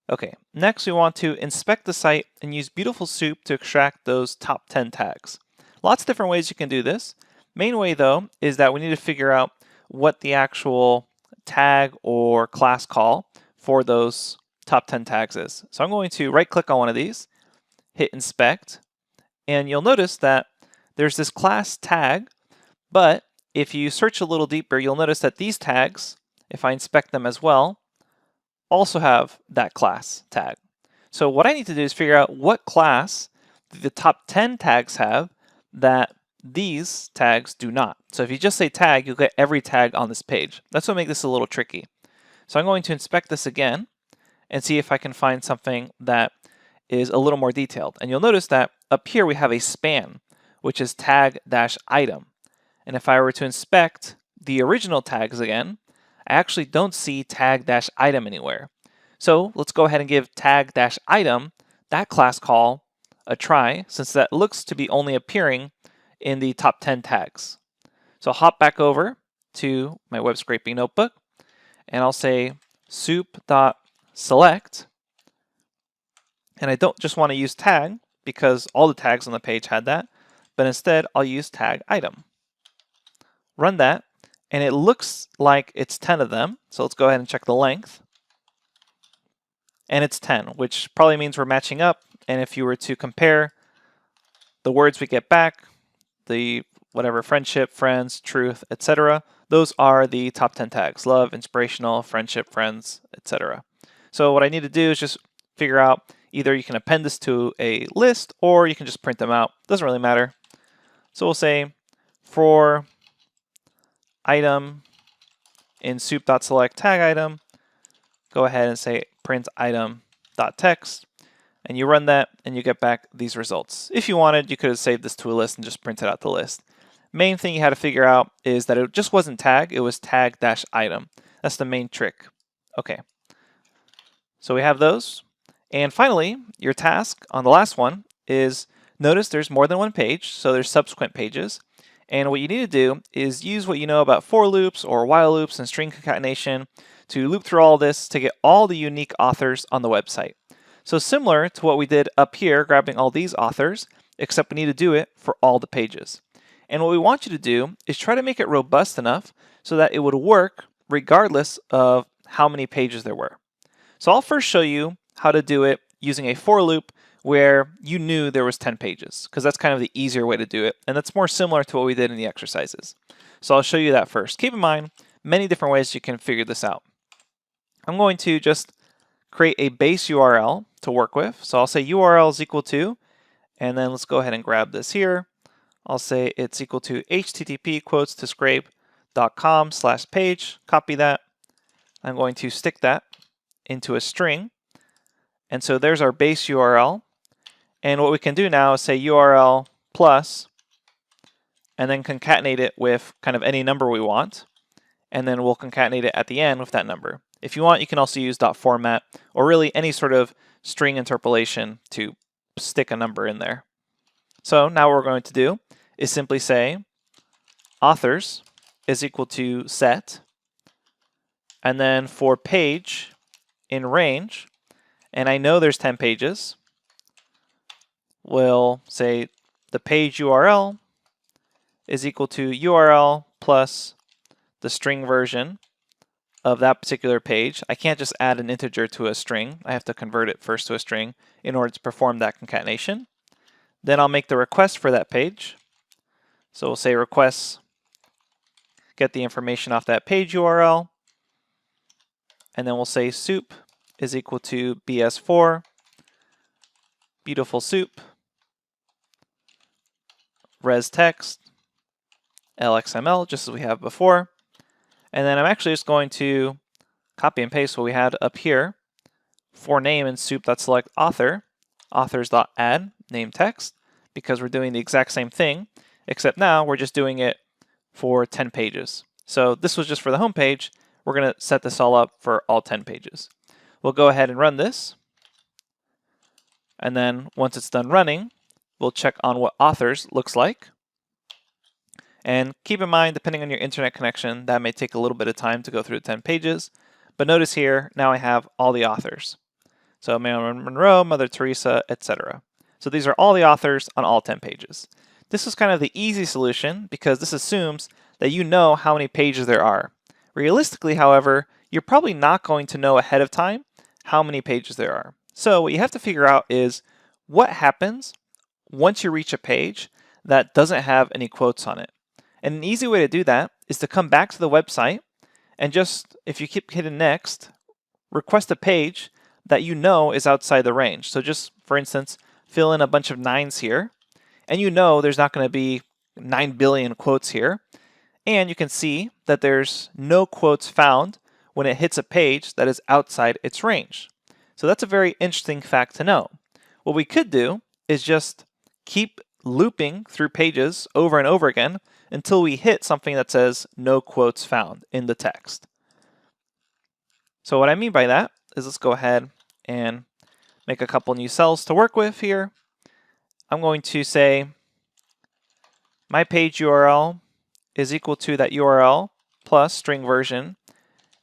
Okay, next we want to inspect the site and use Beautiful Soup to extract those top 10 tags. Lots of different ways you can do this. Main way though is that we need to figure out what the actual tag or class call for those top 10 tags is. So I'm going to right click on one of these, hit inspect, and you'll notice that there's this class tag, But if you search a little deeper, you'll notice that these tags, if I inspect them as well, also have that class tag. So what I need to do is figure out what class the top 10 tags have that these tags do not. So if you just say tag, you'll get every tag on this page. That's what makes this a little tricky. So I'm going to inspect this again and see if I can find something that is a little more detailed. And you'll notice that up here we have a span, which is tag-item. And if I were to inspect the original tags again, I actually don't see tag-item anywhere. So let's go ahead and give tag-item, that class call, a try, since that looks to be only appearing in the top 10 tags. So I'll hop back over to my web scraping notebook, and I'll say soup.select, and I don't just want to use tag because all the tags on the page had that, but instead I'll use tag item. Run that, and it looks like it's 10 of them, so let's go ahead and check the length. And it's 10, which probably means we're matching up, and if you were to compare the words we get back, the whatever, friendship, friends, truth, etc., those are the top 10 tags: love, inspirational, friendship, friends, etc. So what I need to do is just figure out, either you can append this to a list or you can just print them out. Doesn't really matter. So we'll say for item in soup.select tag item, go ahead and say print item.text, and you run that and you get back these results. If you wanted, you could have saved this to a list and just printed out the list. Main thing you had to figure out is that it just wasn't tag, it was tag-item. That's the main trick. Okay, so we have those. And finally, your task on the last one is, notice there's more than one page, so there's subsequent pages. And what you need to do is use what you know about for loops or while loops and string concatenation to loop through all this to get all the unique authors on the website. So similar to what we did up here, grabbing all these authors, except we need to do it for all the pages. And what we want you to do is try to make it robust enough so that it would work regardless of how many pages there were. So I'll first show you how to do it using a for loop where you knew there was 10 pages, because that's kind of the easier way to do it, and that's more similar to what we did in the exercises. So I'll show you that first. Keep in mind, many different ways you can figure this out. I'm going to just create a base URL to work with. So I'll say URL is equal to, and then let's go ahead and grab this here. I'll say it's equal to http://scrape.com/page. Copy that. I'm going to stick that into a string. And so there's our base URL. And what we can do now is say URL plus, and then concatenate it with kind of any number we want. And then we'll concatenate it at the end with that number. If you want, you can also use .format or really any sort of string interpolation to stick a number in there. So now what we're going to do is simply say authors is equal to set, and then for page in range, and I know there's 10 pages, we'll say the page URL is equal to URL plus the string version of that particular page. I can't just add an integer to a string. I have to convert it first to a string in order to perform that concatenation. Then I'll make the request for that page. So we'll say requests, get the information off that page URL, and then we'll say soup is equal to bs4, beautiful soup, res text, LXML, just as we have before. And then I'm actually just going to copy and paste what we had up here for name in soup.select author, authors.add name text, because we're doing the exact same thing, except now we're just doing it for 10 pages. So this was just for the home page. We're going to set this all up for all 10 pages. We'll go ahead and run this. And then once it's done running, we'll check on what authors looks like. And keep in mind, depending on your internet connection, that may take a little bit of time to go through the 10 pages. But notice here, now I have all the authors. So Marilyn Monroe, Mother Teresa, etc. So these are all the authors on all 10 pages. This is kind of the easy solution because this assumes that you know how many pages there are. Realistically, however, you're probably not going to know ahead of time how many pages there are. So what you have to figure out is what happens once you reach a page that doesn't have any quotes on it. And an easy way to do that is to come back to the website and just, if you keep hitting next, request a page that you know is outside the range. So just, for instance, fill in a bunch of 9s here, and you know there's not going to be 9 billion quotes here. And you can see that there's no quotes found when it hits a page that is outside its range. So that's a very interesting fact to know. What we could do is just keep looping through pages over and over again until we hit something that says no quotes found in the text. So what I mean by that is, let's go ahead and make a couple new cells to work with here. I'm going to say my page URL is equal to that URL plus string version,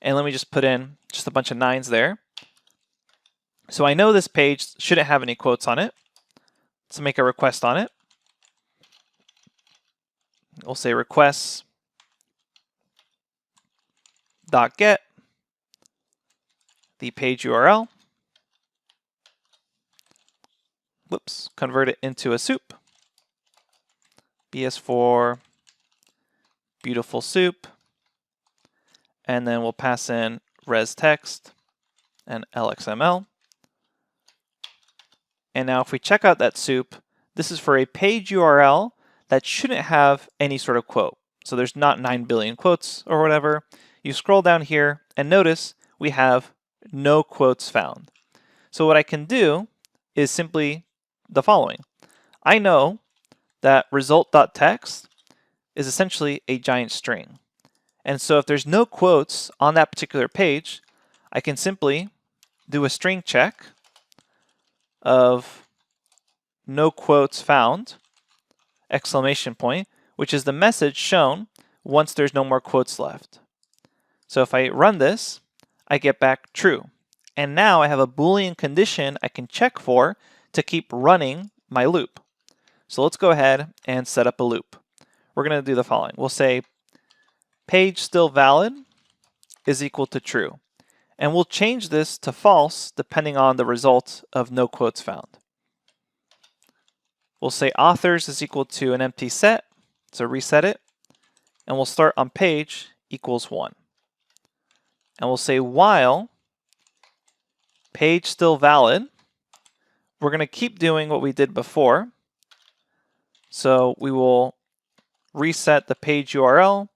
and let me just put in just a bunch of 9s there. So I know this page shouldn't have any quotes on it. Let's make a request on it. We'll say requests.get the page URL. Whoops, convert it into a soup. BS4 beautiful soup, and then we'll pass in res text and LXML. And now if we check out that soup, this is for a page URL that shouldn't have any sort of quote. So there's not 9 billion quotes or whatever. You scroll down here and notice we have no quotes found. So what I can do is simply the following. I know that result.text is essentially a giant string. And so if there's no quotes on that particular page, I can simply do a string check of no quotes found, exclamation point, which is the message shown once there's no more quotes left. So if I run this, I get back true. And now I have a Boolean condition I can check for to keep running my loop. So let's go ahead and set up a loop. We're going to do the following. We'll say page still valid is equal to true. And we'll change this to false depending on the result of no quotes found. We'll say authors is equal to an empty set, so reset it. And we'll start on page equals 1. And we'll say while page still valid, we're going to keep doing what we did before. So we will reset the page URL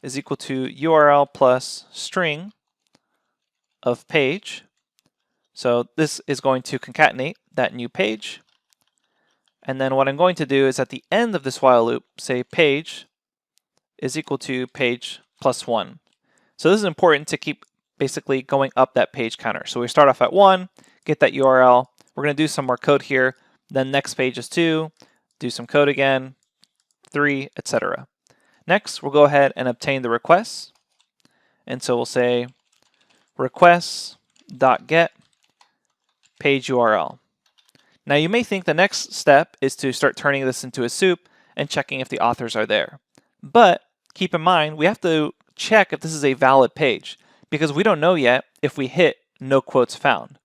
is equal to URL plus string of page. So this is going to concatenate that new page. And then what I'm going to do is at the end of this while loop, say page is equal to page plus 1. So this is important to keep basically going up that page counter. So we start off at 1, get that URL. We're going to do some more code here. Then next page is 2, do some code again, 3, etc. Next, we'll go ahead and obtain the requests. And so we'll say requests.get page URL. Now you may think the next step is to start turning this into a soup and checking if the authors are there. But keep in mind, we have to check if this is a valid page because we don't know yet if we hit no quotes found.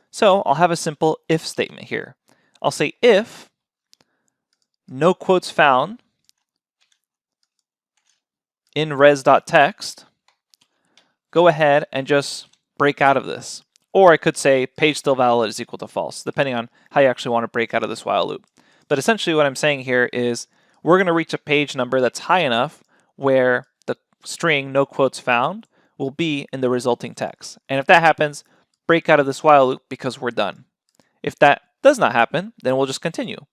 So I'll have a simple if statement here. I'll say if no quotes found in res.text, go ahead and just break out of this. Or I could say page still valid is equal to false, depending on how you actually want to break out of this while loop. But essentially what I'm saying here is we're going to reach a page number that's high enough where the string no quotes found will be in the resulting text. And if that happens, break out of this while loop because we're done. If that does not happen, then we'll just continue.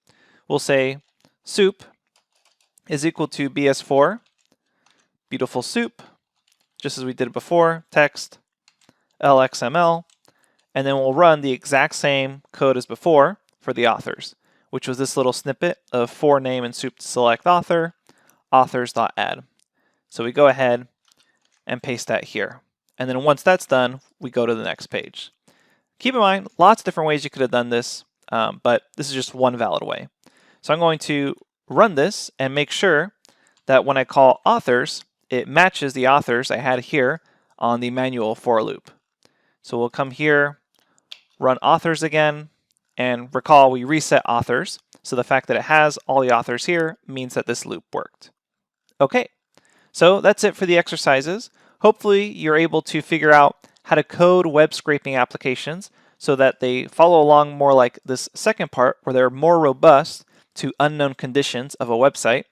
We'll say soup is equal to BS4 beautiful soup, just as we did before, text, LXML, and then we'll run the exact same code as before for the authors, which was this little snippet of for name and soup to select author, authors.add. So we go ahead and paste that here. And then once that's done, we go to the next page. Keep in mind, lots of different ways you could have done this, but this is just one valid way. So I'm going to run this and make sure that when I call authors, it matches the authors I had here on the manual for loop. So we'll come here, run authors again, and recall we reset authors. So the fact that it has all the authors here means that this loop worked. Okay, so that's it for the exercises. Hopefully you're able to figure out how to code web scraping applications so that they follow along more like this second part where they're more robust to unknown conditions of a website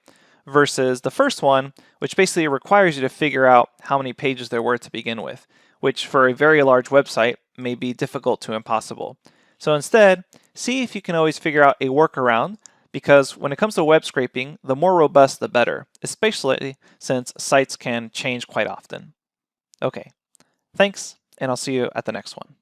versus the first one, which basically requires you to figure out how many pages there were to begin with, which for a very large website may be difficult to impossible. So instead, see if you can always figure out a workaround, because when it comes to web scraping, the more robust the better, especially since sites can change quite often. Okay, thanks, and I'll see you at the next one.